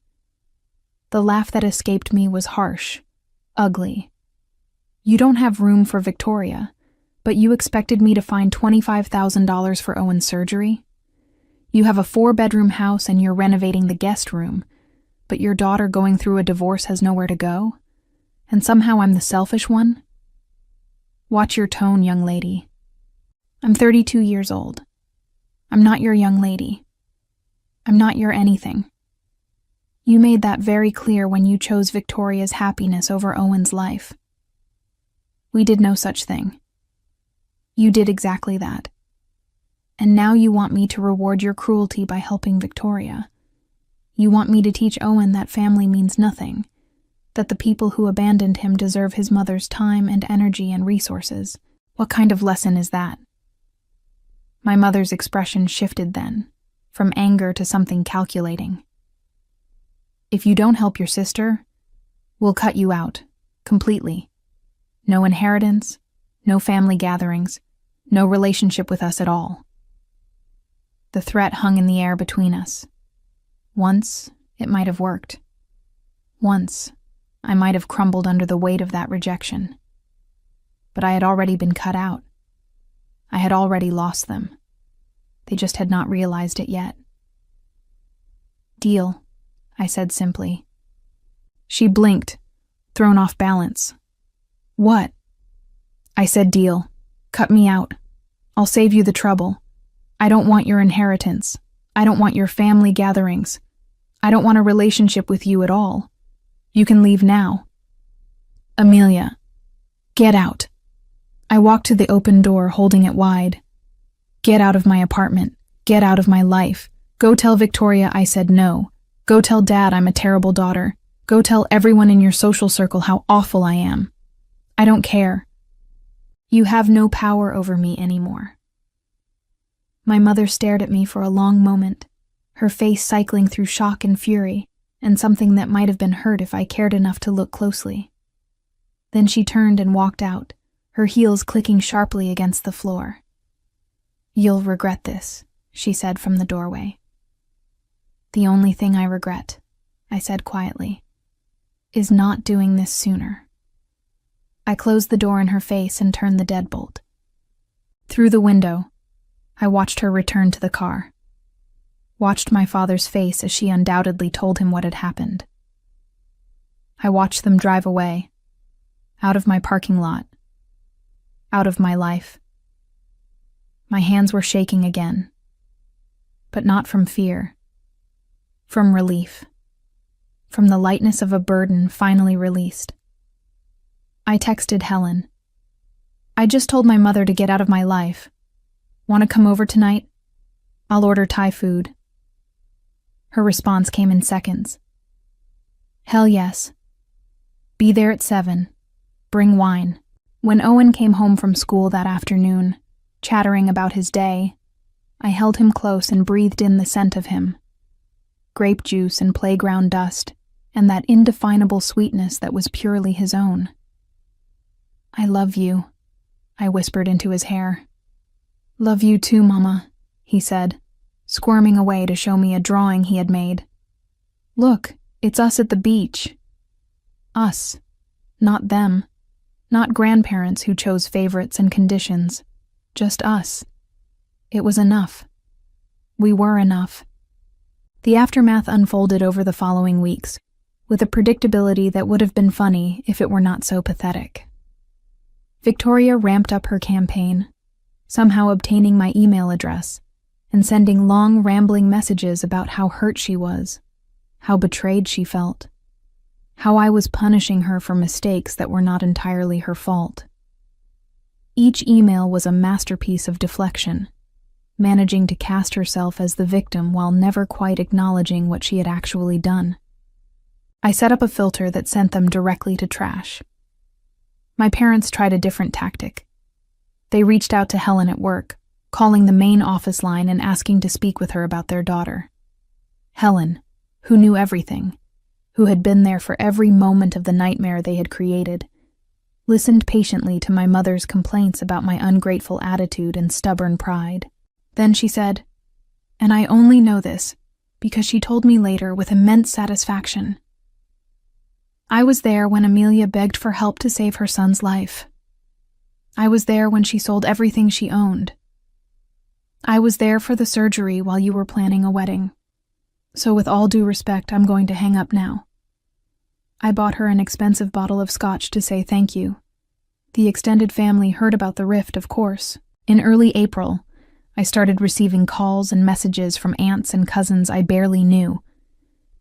The laugh that escaped me was harsh, ugly. "You don't have room for Victoria, but you expected me to find $25,000 for Owen's surgery? You have a 4-bedroom house and you're renovating the guest room, but your daughter going through a divorce has nowhere to go? And somehow I'm the selfish one? Watch your tone, young lady. I'm 32 years old. I'm not your young lady. I'm not your anything. You made that very clear when you chose Victoria's happiness over Owen's life. We did no such thing. You did exactly that. And now you want me to reward your cruelty by helping Victoria. You want me to teach Owen that family means nothing, that the people who abandoned him deserve his mother's time and energy and resources. What kind of lesson is that?" My mother's expression shifted then, from anger to something calculating. "If you don't help your sister, we'll cut you out, completely. No inheritance, no family gatherings, no relationship with us at all." The threat hung in the air between us. Once, it might have worked. Once, I might have crumbled under the weight of that rejection. But I had already been cut out. I had already lost them. They just had not realized it yet. "Deal," I said simply. She blinked, thrown off balance. "What?" I said, "Deal. Cut me out. I'll save you the trouble. I don't want your inheritance. I don't want your family gatherings. I don't want a relationship with you at all. You can leave now." "Amelia, get out." I walked to the open door, holding it wide. "Get out of my apartment. Get out of my life. Go tell Victoria I said no. Go tell Dad I'm a terrible daughter. Go tell everyone in your social circle how awful I am. I don't care. You have no power over me anymore." My mother stared at me for a long moment, her face cycling through shock and fury, and something that might have been hurt if I cared enough to look closely. Then she turned and walked out, her heels clicking sharply against the floor. "You'll regret this," she said from the doorway. "The only thing I regret," I said quietly, "is not doing this sooner." I closed the door in her face and turned the deadbolt. Through the window, I watched her return to the car. Watched my father's face as she undoubtedly told him what had happened. I watched them drive away, out of my parking lot, out of my life. My hands were shaking again, but not from fear, from relief, from the lightness of a burden finally released. I texted Helen. "I just told my mother to get out of my life. Want to come over tonight? I'll order Thai food." Her response came in seconds. "Hell yes. Be there at 7. Bring wine." When Owen came home from school that afternoon, chattering about his day, I held him close and breathed in the scent of him. Grape juice and playground dust, and that indefinable sweetness that was purely his own. "I love you," I whispered into his hair. "Love you too, Mama," he said, squirming away to show me a drawing he had made. "Look, it's us at the beach." Us, not them, not grandparents who chose favorites and conditions, just us. It was enough. We were enough. The aftermath unfolded over the following weeks, with a predictability that would have been funny if it were not so pathetic. Victoria ramped up her campaign, somehow obtaining my email address, and sending long, rambling messages about how hurt she was, how betrayed she felt, how I was punishing her for mistakes that were not entirely her fault. Each email was a masterpiece of deflection, managing to cast herself as the victim while never quite acknowledging what she had actually done. I set up a filter that sent them directly to trash. My parents tried a different tactic. They reached out to Helen at work, calling the main office line and asking to speak with her about their daughter. Helen, who knew everything, who had been there for every moment of the nightmare they had created, listened patiently to my mother's complaints about my ungrateful attitude and stubborn pride. Then she said, "And I only know this because she told me later with immense satisfaction. I was there when Amelia begged for help to save her son's life. I was there when she sold everything she owned. I was there for the surgery while you were planning a wedding. So with all due respect, I'm going to hang up now." I bought her an expensive bottle of scotch to say thank you. The extended family heard about the rift, of course. In early April, I started receiving calls and messages from aunts and cousins I barely knew,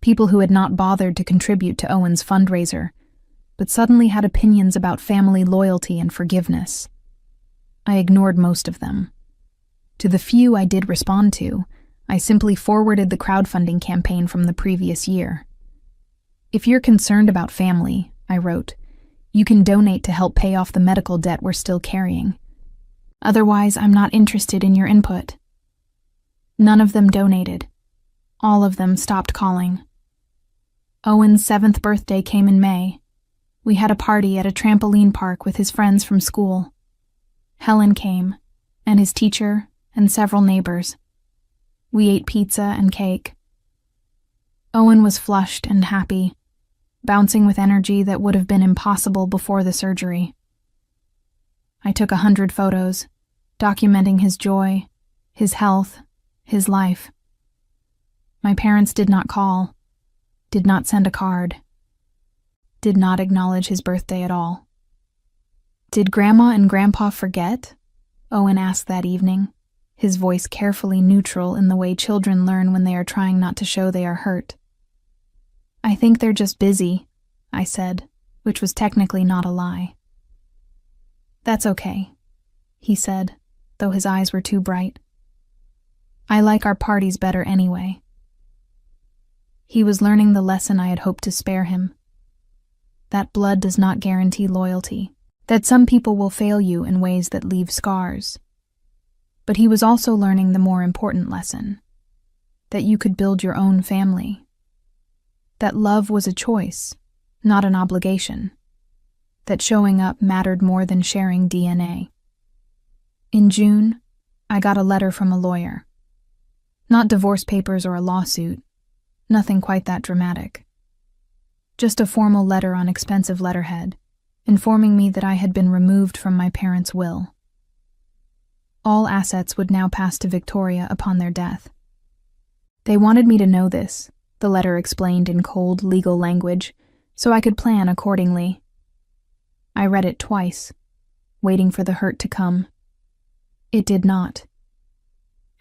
people who had not bothered to contribute to Owen's fundraiser, but suddenly had opinions about family loyalty and forgiveness. I ignored most of them. To the few I did respond to, I simply forwarded the crowdfunding campaign from the previous year. "If you're concerned about family," I wrote, "you can donate to help pay off the medical debt we're still carrying. Otherwise, I'm not interested in your input." None of them donated. All of them stopped calling. Owen's 7th birthday came in May. We had a party at a trampoline park with his friends from school. Helen came, and his teacher, and several neighbors. We ate pizza and cake. Owen was flushed and happy, bouncing with energy that would have been impossible before the surgery. I took 100 photos, documenting his joy, his health, his life. My parents did not call, did not send a card, did not acknowledge his birthday at all. "Did Grandma and Grandpa forget?" Owen asked that evening, his voice carefully neutral in the way children learn when they are trying not to show they are hurt. "I think they're just busy," I said, which was technically not a lie. "That's okay," he said, though his eyes were too bright. "I like our parties better anyway." He was learning the lesson I had hoped to spare him. That blood does not guarantee loyalty, that some people will fail you in ways that leave scars. But he was also learning the more important lesson, that you could build your own family, that love was a choice, not an obligation, that showing up mattered more than sharing DNA. In June, I got a letter from a lawyer. Not divorce papers or a lawsuit, nothing quite that dramatic. Just a formal letter on expensive letterhead, informing me that I had been removed from my parents' will. All assets would now pass to Victoria upon their death. They wanted me to know this, the letter explained in cold legal language, so I could plan accordingly. I read it twice, waiting for the hurt to come. It did not.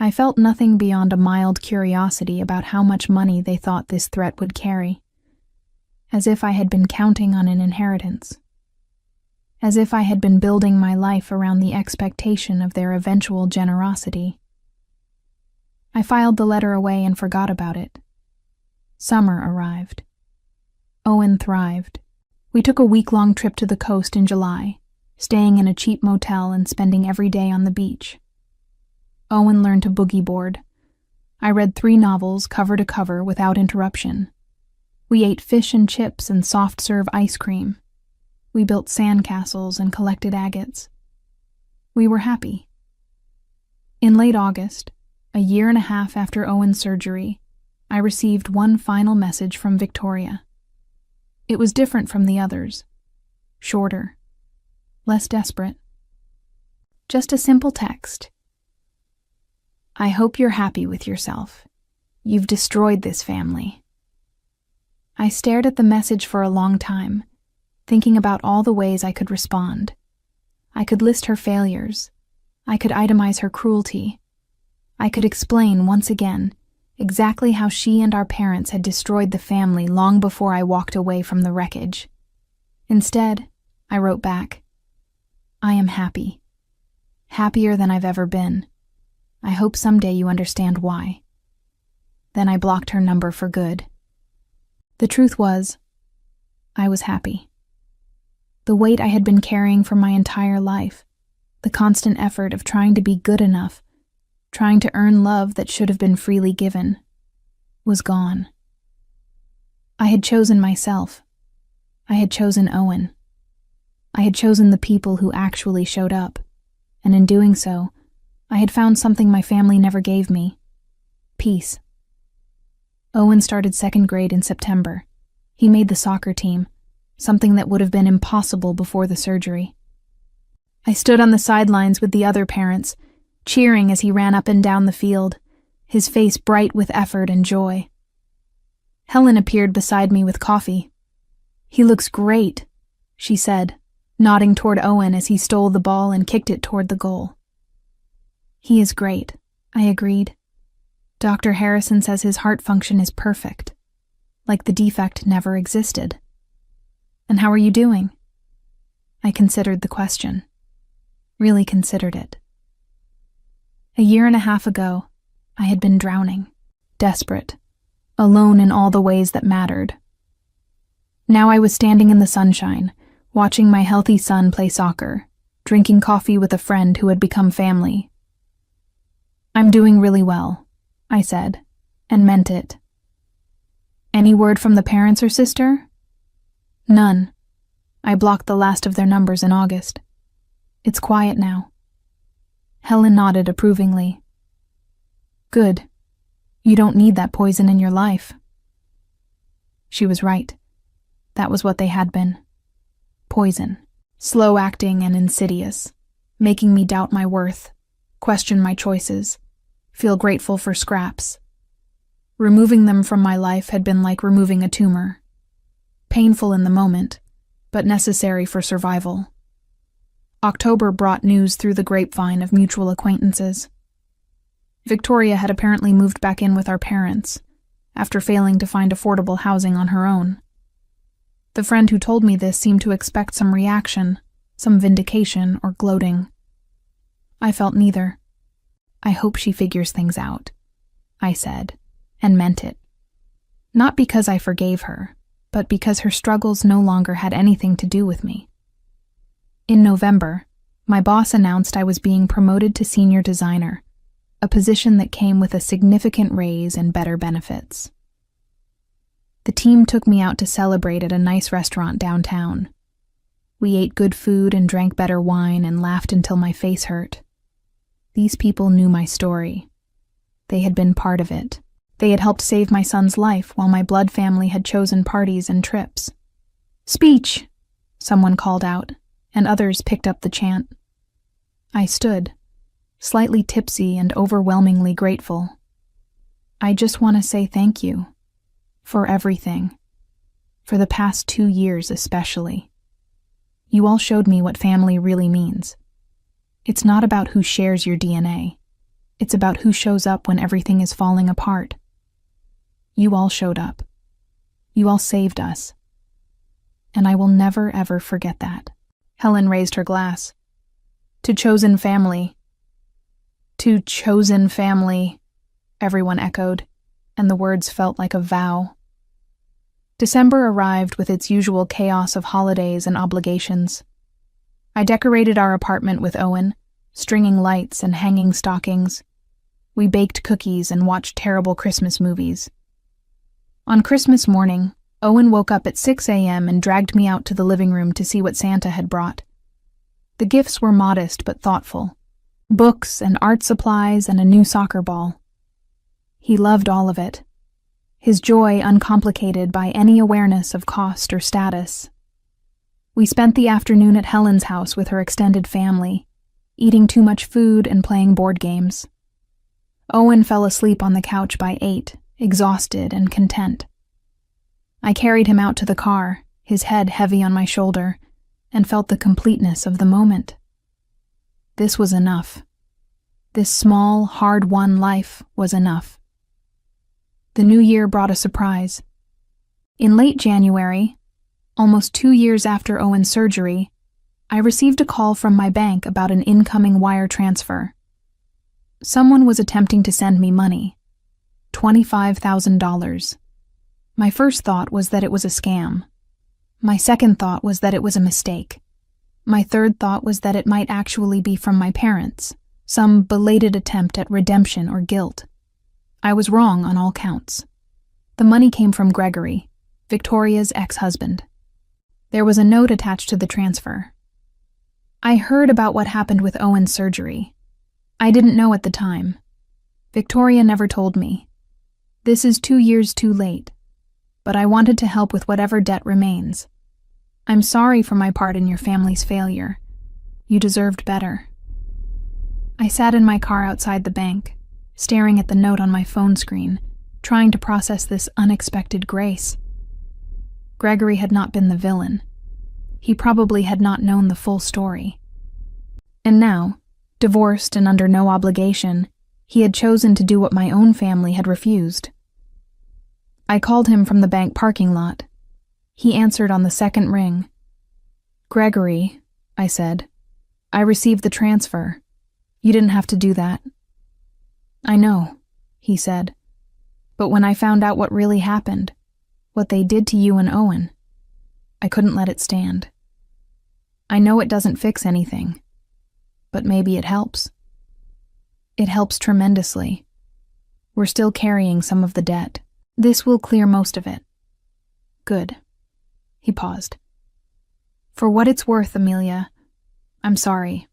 I felt nothing beyond a mild curiosity about how much money they thought this threat would carry, as if I had been counting on an inheritance, as if I had been building my life around the expectation of their eventual generosity. I filed the letter away and forgot about it. Summer arrived. Owen thrived. We took a week-long trip to the coast in July, staying in a cheap motel and spending every day on the beach. Owen learned to boogie board. I read 3 novels cover to cover without interruption. We ate fish and chips and soft-serve ice cream. We built sandcastles and collected agates. We were happy. In late August, a year and a half after Owen's surgery, I received one final message from Victoria. It was different from the others. Shorter. Less desperate. Just a simple text. I hope you're happy with yourself. You've destroyed this family. I stared at the message for a long time, thinking about all the ways I could respond. I could list her failures. I could itemize her cruelty. I could explain once again exactly how she and our parents had destroyed the family long before I walked away from the wreckage. Instead, I wrote back, I am happy. Happier than I've ever been. I hope someday you understand why. Then I blocked her number for good. The truth was, I was happy. The weight I had been carrying for my entire life, the constant effort of trying to be good enough, trying to earn love that should have been freely given, was gone. I had chosen myself. I had chosen Owen. I had chosen the people who actually showed up, and in doing so, I had found something my family never gave me: peace. Owen started 2nd grade in September. He made the soccer team, something that would have been impossible before the surgery. I stood on the sidelines with the other parents, cheering as he ran up and down the field, his face bright with effort and joy. Helen appeared beside me with coffee. He looks great, she said, nodding toward Owen as he stole the ball and kicked it toward the goal. He is great, I agreed. Dr. Harrison says his heart function is perfect, like the defect never existed. And how are you doing? I considered the question. Really considered it. A year and a half ago, I had been drowning, desperate, alone in all the ways that mattered. Now I was standing in the sunshine, watching my healthy son play soccer, drinking coffee with a friend who had become family. I'm doing really well, I said, and meant it. Any word from the parents or sister? None. I blocked the last of their numbers in August. It's quiet now. Helen nodded approvingly. Good. You don't need that poison in your life. She was right. That was what they had been. Poison. Slow-acting and insidious, making me doubt my worth, question my choices, feel grateful for scraps. Removing them from my life had been like removing a tumor. Painful in the moment, but necessary for survival. October brought news through the grapevine of mutual acquaintances. Victoria had apparently moved back in with our parents, after failing to find affordable housing on her own. The friend who told me this seemed to expect some reaction, some vindication or gloating. I felt neither. I hope she figures things out, I said, and meant it. Not because I forgave her, but because her struggles no longer had anything to do with me. In November, my boss announced I was being promoted to senior designer, a position that came with a significant raise and better benefits. The team took me out to celebrate at a nice restaurant downtown. We ate good food and drank better wine and laughed until my face hurt. These people knew my story. They had been part of it. They had helped save my son's life while my blood family had chosen parties and trips. "Speech!" someone called out, and others picked up the chant. I stood, slightly tipsy and overwhelmingly grateful. "I just want to say thank you. For everything. For the past 2 years especially. You all showed me what family really means. It's not about who shares your DNA. It's about who shows up when everything is falling apart. You all showed up. You all saved us. And I will never ever forget that." Helen raised her glass. "To chosen family." "To chosen family," everyone echoed, and the words felt like a vow. December arrived with its usual chaos of holidays and obligations. I decorated our apartment with Owen, stringing lights and hanging stockings. We baked cookies and watched terrible Christmas movies. On Christmas morning, Owen woke up at 6 a.m. and dragged me out to the living room to see what Santa had brought. The gifts were modest but thoughtful. Books and art supplies and a new soccer ball. He loved all of it. His joy uncomplicated by any awareness of cost or status. We spent the afternoon at Helen's house with her extended family, eating too much food and playing board games. Owen fell asleep on the couch by 8, exhausted and content. I carried him out to the car, his head heavy on my shoulder, and felt the completeness of the moment. This was enough. This small, hard-won life was enough. The new year brought a surprise. In late January, almost 2 years after Owen's surgery, I received a call from my bank about an incoming wire transfer. Someone was attempting to send me money. $25,000. My first thought was that it was a scam. My second thought was that it was a mistake. My third thought was that it might actually be from my parents, some belated attempt at redemption or guilt. I was wrong on all counts. The money came from Gregory, Victoria's ex-husband. There was a note attached to the transfer. I heard about what happened with Owen's surgery. I didn't know at the time. Victoria never told me. This is 2 years too late, but I wanted to help with whatever debt remains. I'm sorry for my part in your family's failure. You deserved better. I sat in my car outside the bank, staring at the note on my phone screen, trying to process this unexpected grace. Gregory had not been the villain. He probably had not known the full story. And now, divorced and under no obligation, he had chosen to do what my own family had refused. I called him from the bank parking lot. He answered on the second ring. "Gregory," I said, "I received the transfer. You didn't have to do that." "I know," he said, "but when I found out what really happened, what they did to you and Owen, I couldn't let it stand. I know it doesn't fix anything, but maybe it helps. It helps tremendously. We're still carrying some of the debt. This will clear most of it." "Good." He paused. "For what it's worth, Amelia, I'm sorry.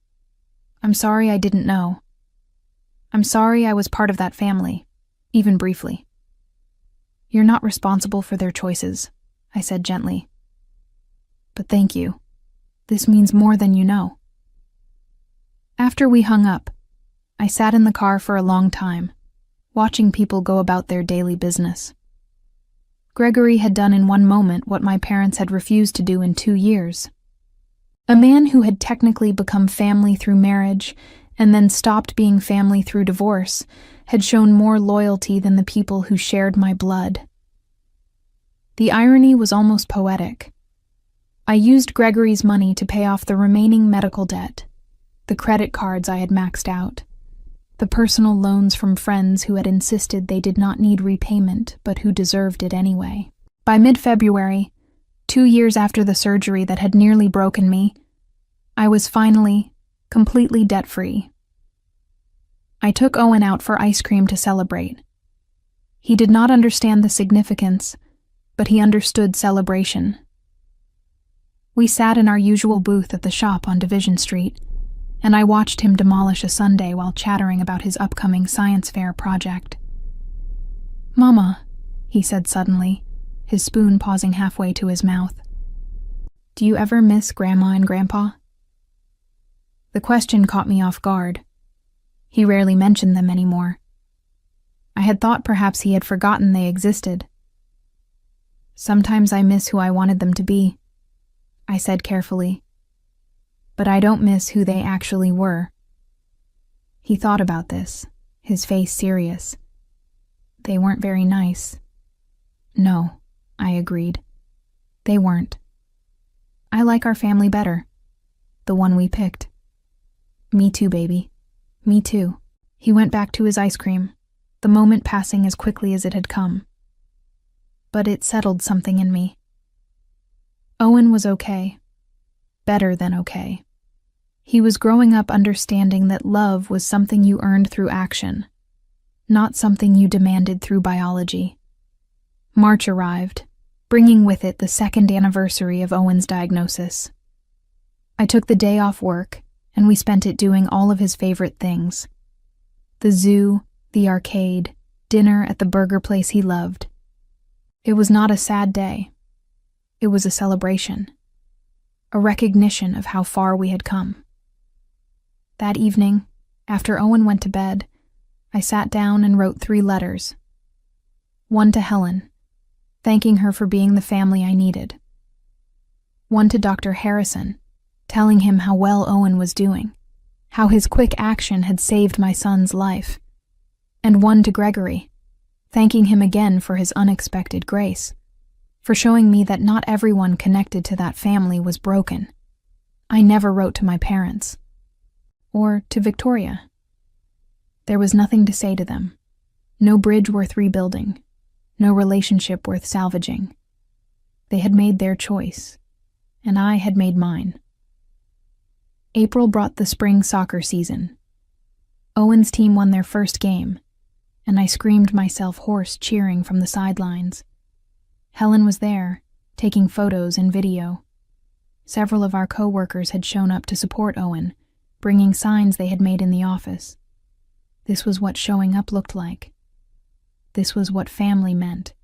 I'm sorry I didn't know. I'm sorry I was part of that family, even briefly." "You're not responsible for their choices," I said gently. "But thank you. This means more than you know." After we hung up, I sat in the car for a long time, watching people go about their daily business. Gregory had done in one moment what my parents had refused to do in 2 years. A man who had technically become family through marriage and then stopped being family through divorce had shown more loyalty than the people who shared my blood. The irony was almost poetic. I used Gregory's money to pay off the remaining medical debt, the credit cards I had maxed out, the personal loans from friends who had insisted they did not need repayment but who deserved it anyway. By mid-February, 2 years after the surgery that had nearly broken me, I was finally completely debt-free. I I took Owen out for ice cream to celebrate. He did not understand the significance, but he understood celebration. We sat in our usual booth at the shop on Division Street, and I watched him demolish a sundae while chattering about his upcoming science fair project. "Mama," he said suddenly, his spoon pausing halfway to his mouth, "do you ever miss Grandma and Grandpa?" The question caught me off guard. He rarely mentioned them anymore. I had thought perhaps he had forgotten they existed. "Sometimes I miss who I wanted them to be," I said carefully. "But I don't miss who they actually were." He thought about this, his face serious. "They weren't very nice." "No," I agreed. "They weren't. I like our family better. The one we picked." "Me too, baby. Me too." He went back to his ice cream, the moment passing as quickly as it had come. But it settled something in me. Owen was okay. Better than okay. He was growing up understanding that love was something you earned through action, not something you demanded through biology. March arrived, bringing with it the second anniversary of Owen's diagnosis. I took the day off work, and we spent it doing all of his favorite things. The zoo, the arcade, dinner at the burger place he loved. It was not a sad day. It was a celebration. A recognition of how far we had come. That evening, after Owen went to bed, I sat down and wrote 3 letters. One to Helen, thanking her for being the family I needed. One to Dr. Harrison, telling him how well Owen was doing, how his quick action had saved my son's life. And one to Gregory, thanking him again for his unexpected grace, for showing me that not everyone connected to that family was broken. I never wrote to my parents. Or to Victoria. There was nothing to say to them. No bridge worth rebuilding. No relationship worth salvaging. They had made their choice, and I had made mine. April brought the spring soccer season. Owen's team won their first game, and I screamed myself hoarse cheering from the sidelines. Helen was there, taking photos and video. Several of our co-workers had shown up to support Owen, bringing signs they had made in the office. This was what showing up looked like. This was what family meant.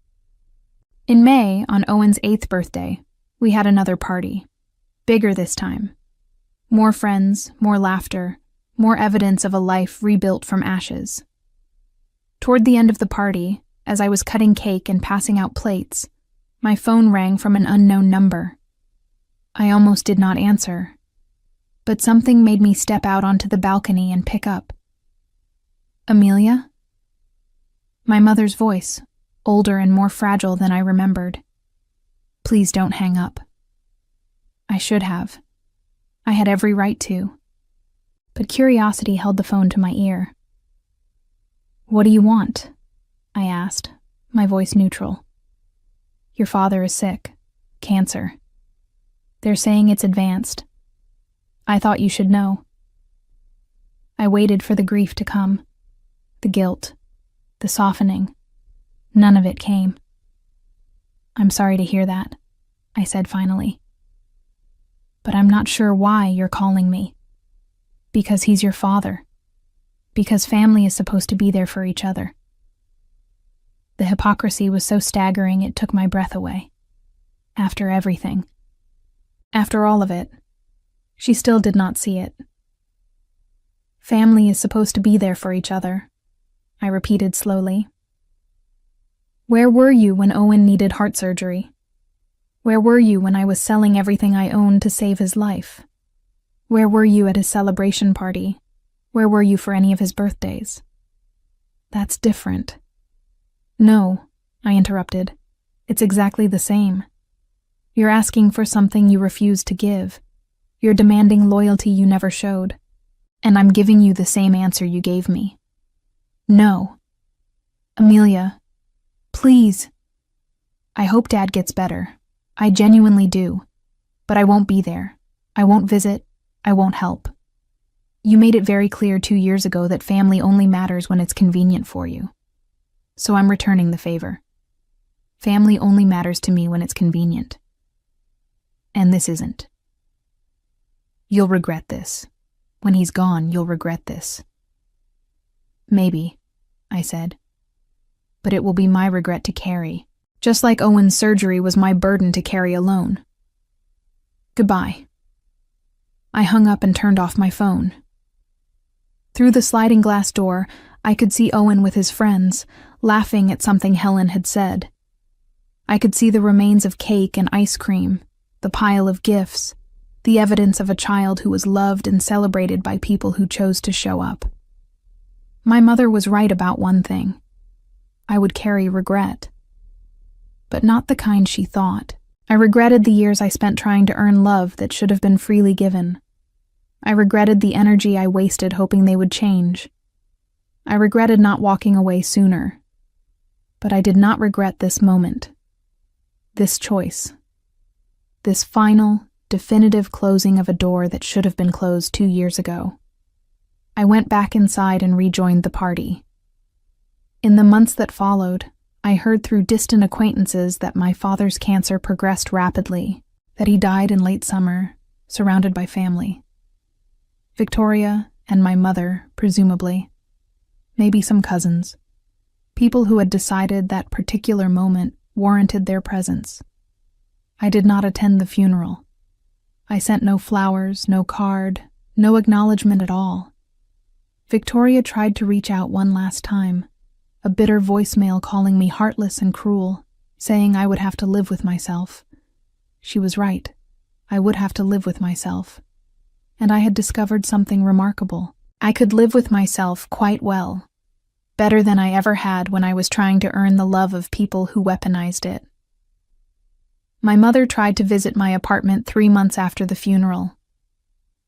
In May, on Owen's 8th birthday, we had another party. Bigger this time. More friends, more laughter, more evidence of a life rebuilt from ashes. Toward the end of the party, as I was cutting cake and passing out plates, my phone rang from an unknown number. I almost did not answer, but something made me step out onto the balcony and pick up. "Amelia?" My mother's voice, older and more fragile than I remembered. "Please don't hang up." I should have. I had every right to. But curiosity held the phone to my ear. "What do you want?" I asked, my voice neutral. "Your father is sick. Cancer. They're saying it's advanced. I thought you should know." I waited for the grief to come. The guilt. The softening. None of it came. "I'm sorry to hear that," I said finally. "But I'm not sure why you're calling me." "Because he's your father. Because family is supposed to be there for each other." The hypocrisy was so staggering it took my breath away. After everything. After all of it. She still did not see it. "Family is supposed to be there for each other," I repeated slowly. "Where were you when Owen needed heart surgery? Where were you when I was selling everything I owned to save his life? Where were you at his celebration party? Where were you for any of his birthdays?" "That's different." "No," I interrupted. "It's exactly the same. You're asking for something you refused to give. You're demanding loyalty you never showed. And I'm giving you the same answer you gave me. No. Amelia, please. I hope Dad gets better. I genuinely do. But I won't be there. I won't visit. I won't help. You made it very clear 2 years ago that family only matters when it's convenient for you. So I'm returning the favor. Family only matters to me when it's convenient. And this isn't. You'll regret this. When he's gone, you'll regret this. Maybe, I said. But it will be my regret to carry, just like Owen's surgery was my burden to carry alone. Goodbye. I hung up and turned off my phone. Through the sliding glass door, I could see Owen with his friends, laughing at something Helen had said. I could see the remains of cake and ice cream, the pile of gifts, the evidence of a child who was loved and celebrated by people who chose to show up. My mother was right about one thing. I would carry regret. But not the kind she thought. I regretted the years I spent trying to earn love that should have been freely given. I regretted the energy I wasted hoping they would change. I regretted not walking away sooner. But I did not regret this moment. This choice. This final, definitive closing of a door that should have been closed 2 years ago. I went back inside and rejoined the party. In the months that followed, I heard through distant acquaintances that my father's cancer progressed rapidly, that he died in late summer, surrounded by family. Victoria and my mother, presumably. Maybe some cousins. People who had decided that particular moment warranted their presence. I did not attend the funeral. I sent no flowers, no card, no acknowledgement at all. Victoria tried to reach out one last time, a bitter voicemail calling me heartless and cruel, saying I would have to live with myself. She was right. I would have to live with myself. And I had discovered something remarkable. I could live with myself quite well, better than I ever had when I was trying to earn the love of people who weaponized it. My mother tried to visit my apartment 3 months after the funeral.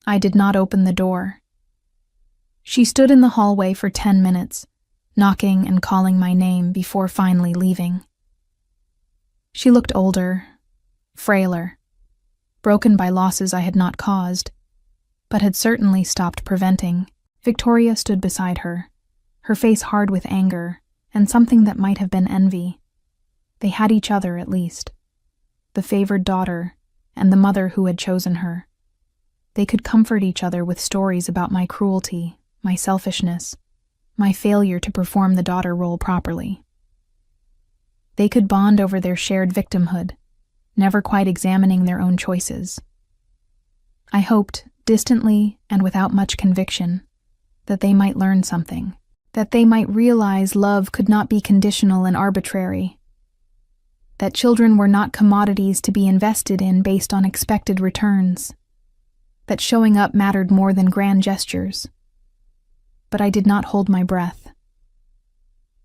I did not open the door. She stood in the hallway for 10 minutes, knocking and calling my name before finally leaving. She looked older, frailer, broken by losses I had not caused, but had certainly stopped preventing. Victoria stood beside her, her face hard with anger and something that might have been envy. They had each other at least, the favored daughter and the mother who had chosen her. They could comfort each other with stories about my cruelty, my selfishness, my failure to perform the daughter role properly. They could bond over their shared victimhood, never quite examining their own choices. I hoped, distantly and without much conviction, that they might learn something, that they might realize love could not be conditional and arbitrary, that children were not commodities to be invested in based on expected returns, that showing up mattered more than grand gestures. But I did not hold my breath.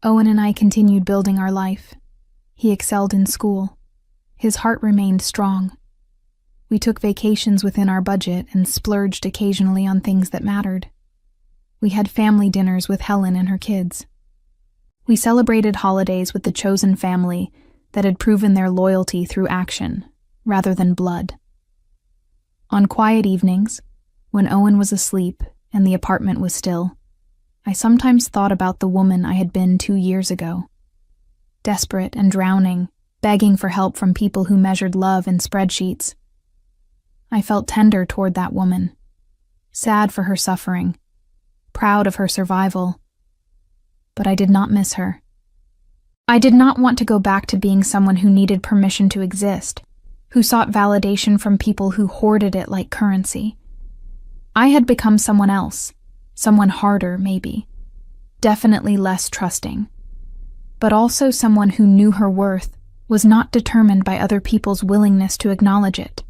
Owen and I continued building our life. He excelled in school. His heart remained strong. We took vacations within our budget and splurged occasionally on things that mattered. We had family dinners with Helen and her kids. We celebrated holidays with the chosen family that had proven their loyalty through action, rather than blood. On quiet evenings, when Owen was asleep and the apartment was still, I sometimes thought about the woman I had been 2 years ago. Desperate and drowning, begging for help from people who measured love in spreadsheets. I felt tender toward that woman, sad for her suffering, proud of her survival. But I did not miss her. I did not want to go back to being someone who needed permission to exist, who sought validation from people who hoarded it like currency. I had become someone else, someone harder, maybe, definitely less trusting, but also someone who knew her worth was not determined by other people's willingness to acknowledge it.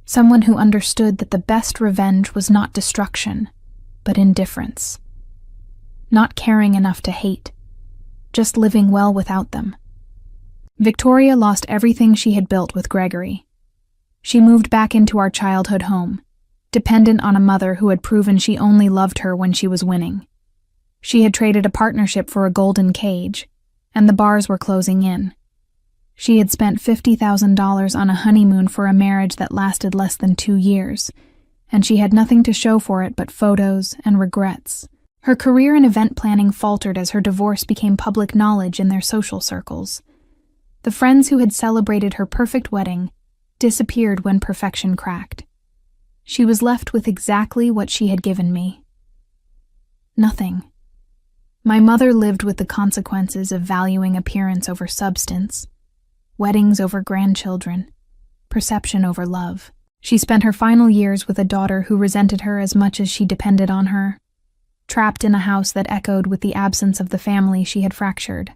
Someone who understood that the best revenge was not destruction, but indifference. Not caring enough to hate, just living well without them. Victoria lost everything she had built with Gregory. She moved back into our childhood home, dependent on a mother who had proven she only loved her when she was winning. She had traded a partnership for a golden cage, and the bars were closing in. She had spent $50,000 on a honeymoon for a marriage that lasted less than 2 years, and she had nothing to show for it but photos and regrets. Her career in event planning faltered as her divorce became public knowledge in their social circles. The friends who had celebrated her perfect wedding disappeared when perfection cracked. She was left with exactly what she had given me. Nothing. My mother lived with the consequences of valuing appearance over substance, weddings over grandchildren, perception over love. She spent her final years with a daughter who resented her as much as she depended on her, trapped in a house that echoed with the absence of the family she had fractured.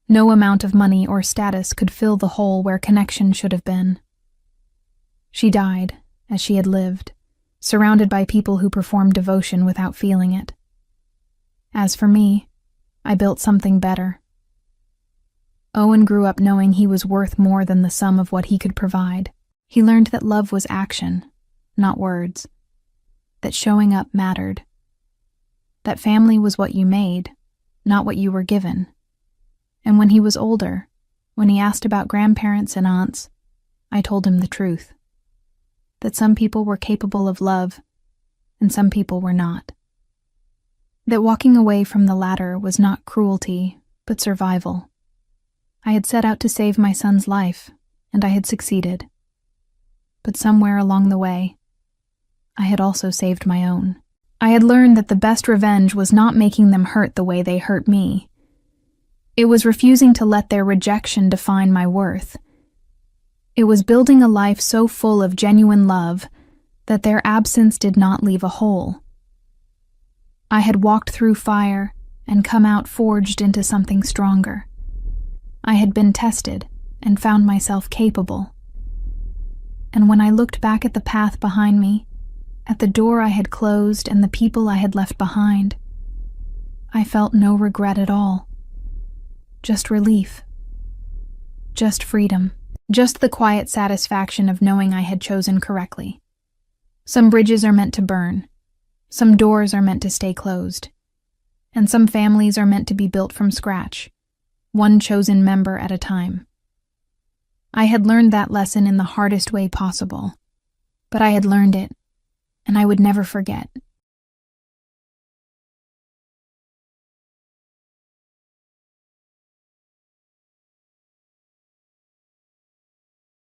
No amount of money or status could fill the hole where connection should have been. She died, as she had lived, surrounded by people who performed devotion without feeling it. As for me, I built something better. Owen grew up knowing he was worth more than the sum of what he could provide. He learned that love was action, not words, that showing up mattered, that family was what you made, not what you were given. And when he was older, when he asked about grandparents and aunts, I told him the truth, that some people were capable of love and some people were not. That walking away from the latter was not cruelty, but survival. I had set out to save my son's life, and I had succeeded. But somewhere along the way, I had also saved my own. I had learned that the best revenge was not making them hurt the way they hurt me. It was refusing to let their rejection define my worth. It was building a life so full of genuine love that their absence did not leave a hole. I had walked through fire and come out forged into something stronger. I had been tested and found myself capable. And when I looked back at the path behind me, at the door I had closed and the people I had left behind, I felt no regret at all. Just relief. Just freedom. Just the quiet satisfaction of knowing I had chosen correctly. Some bridges are meant to burn. Some doors are meant to stay closed. And some families are meant to be built from scratch, one chosen member at a time. I had learned that lesson in the hardest way possible, but I had learned it, and I would never forget.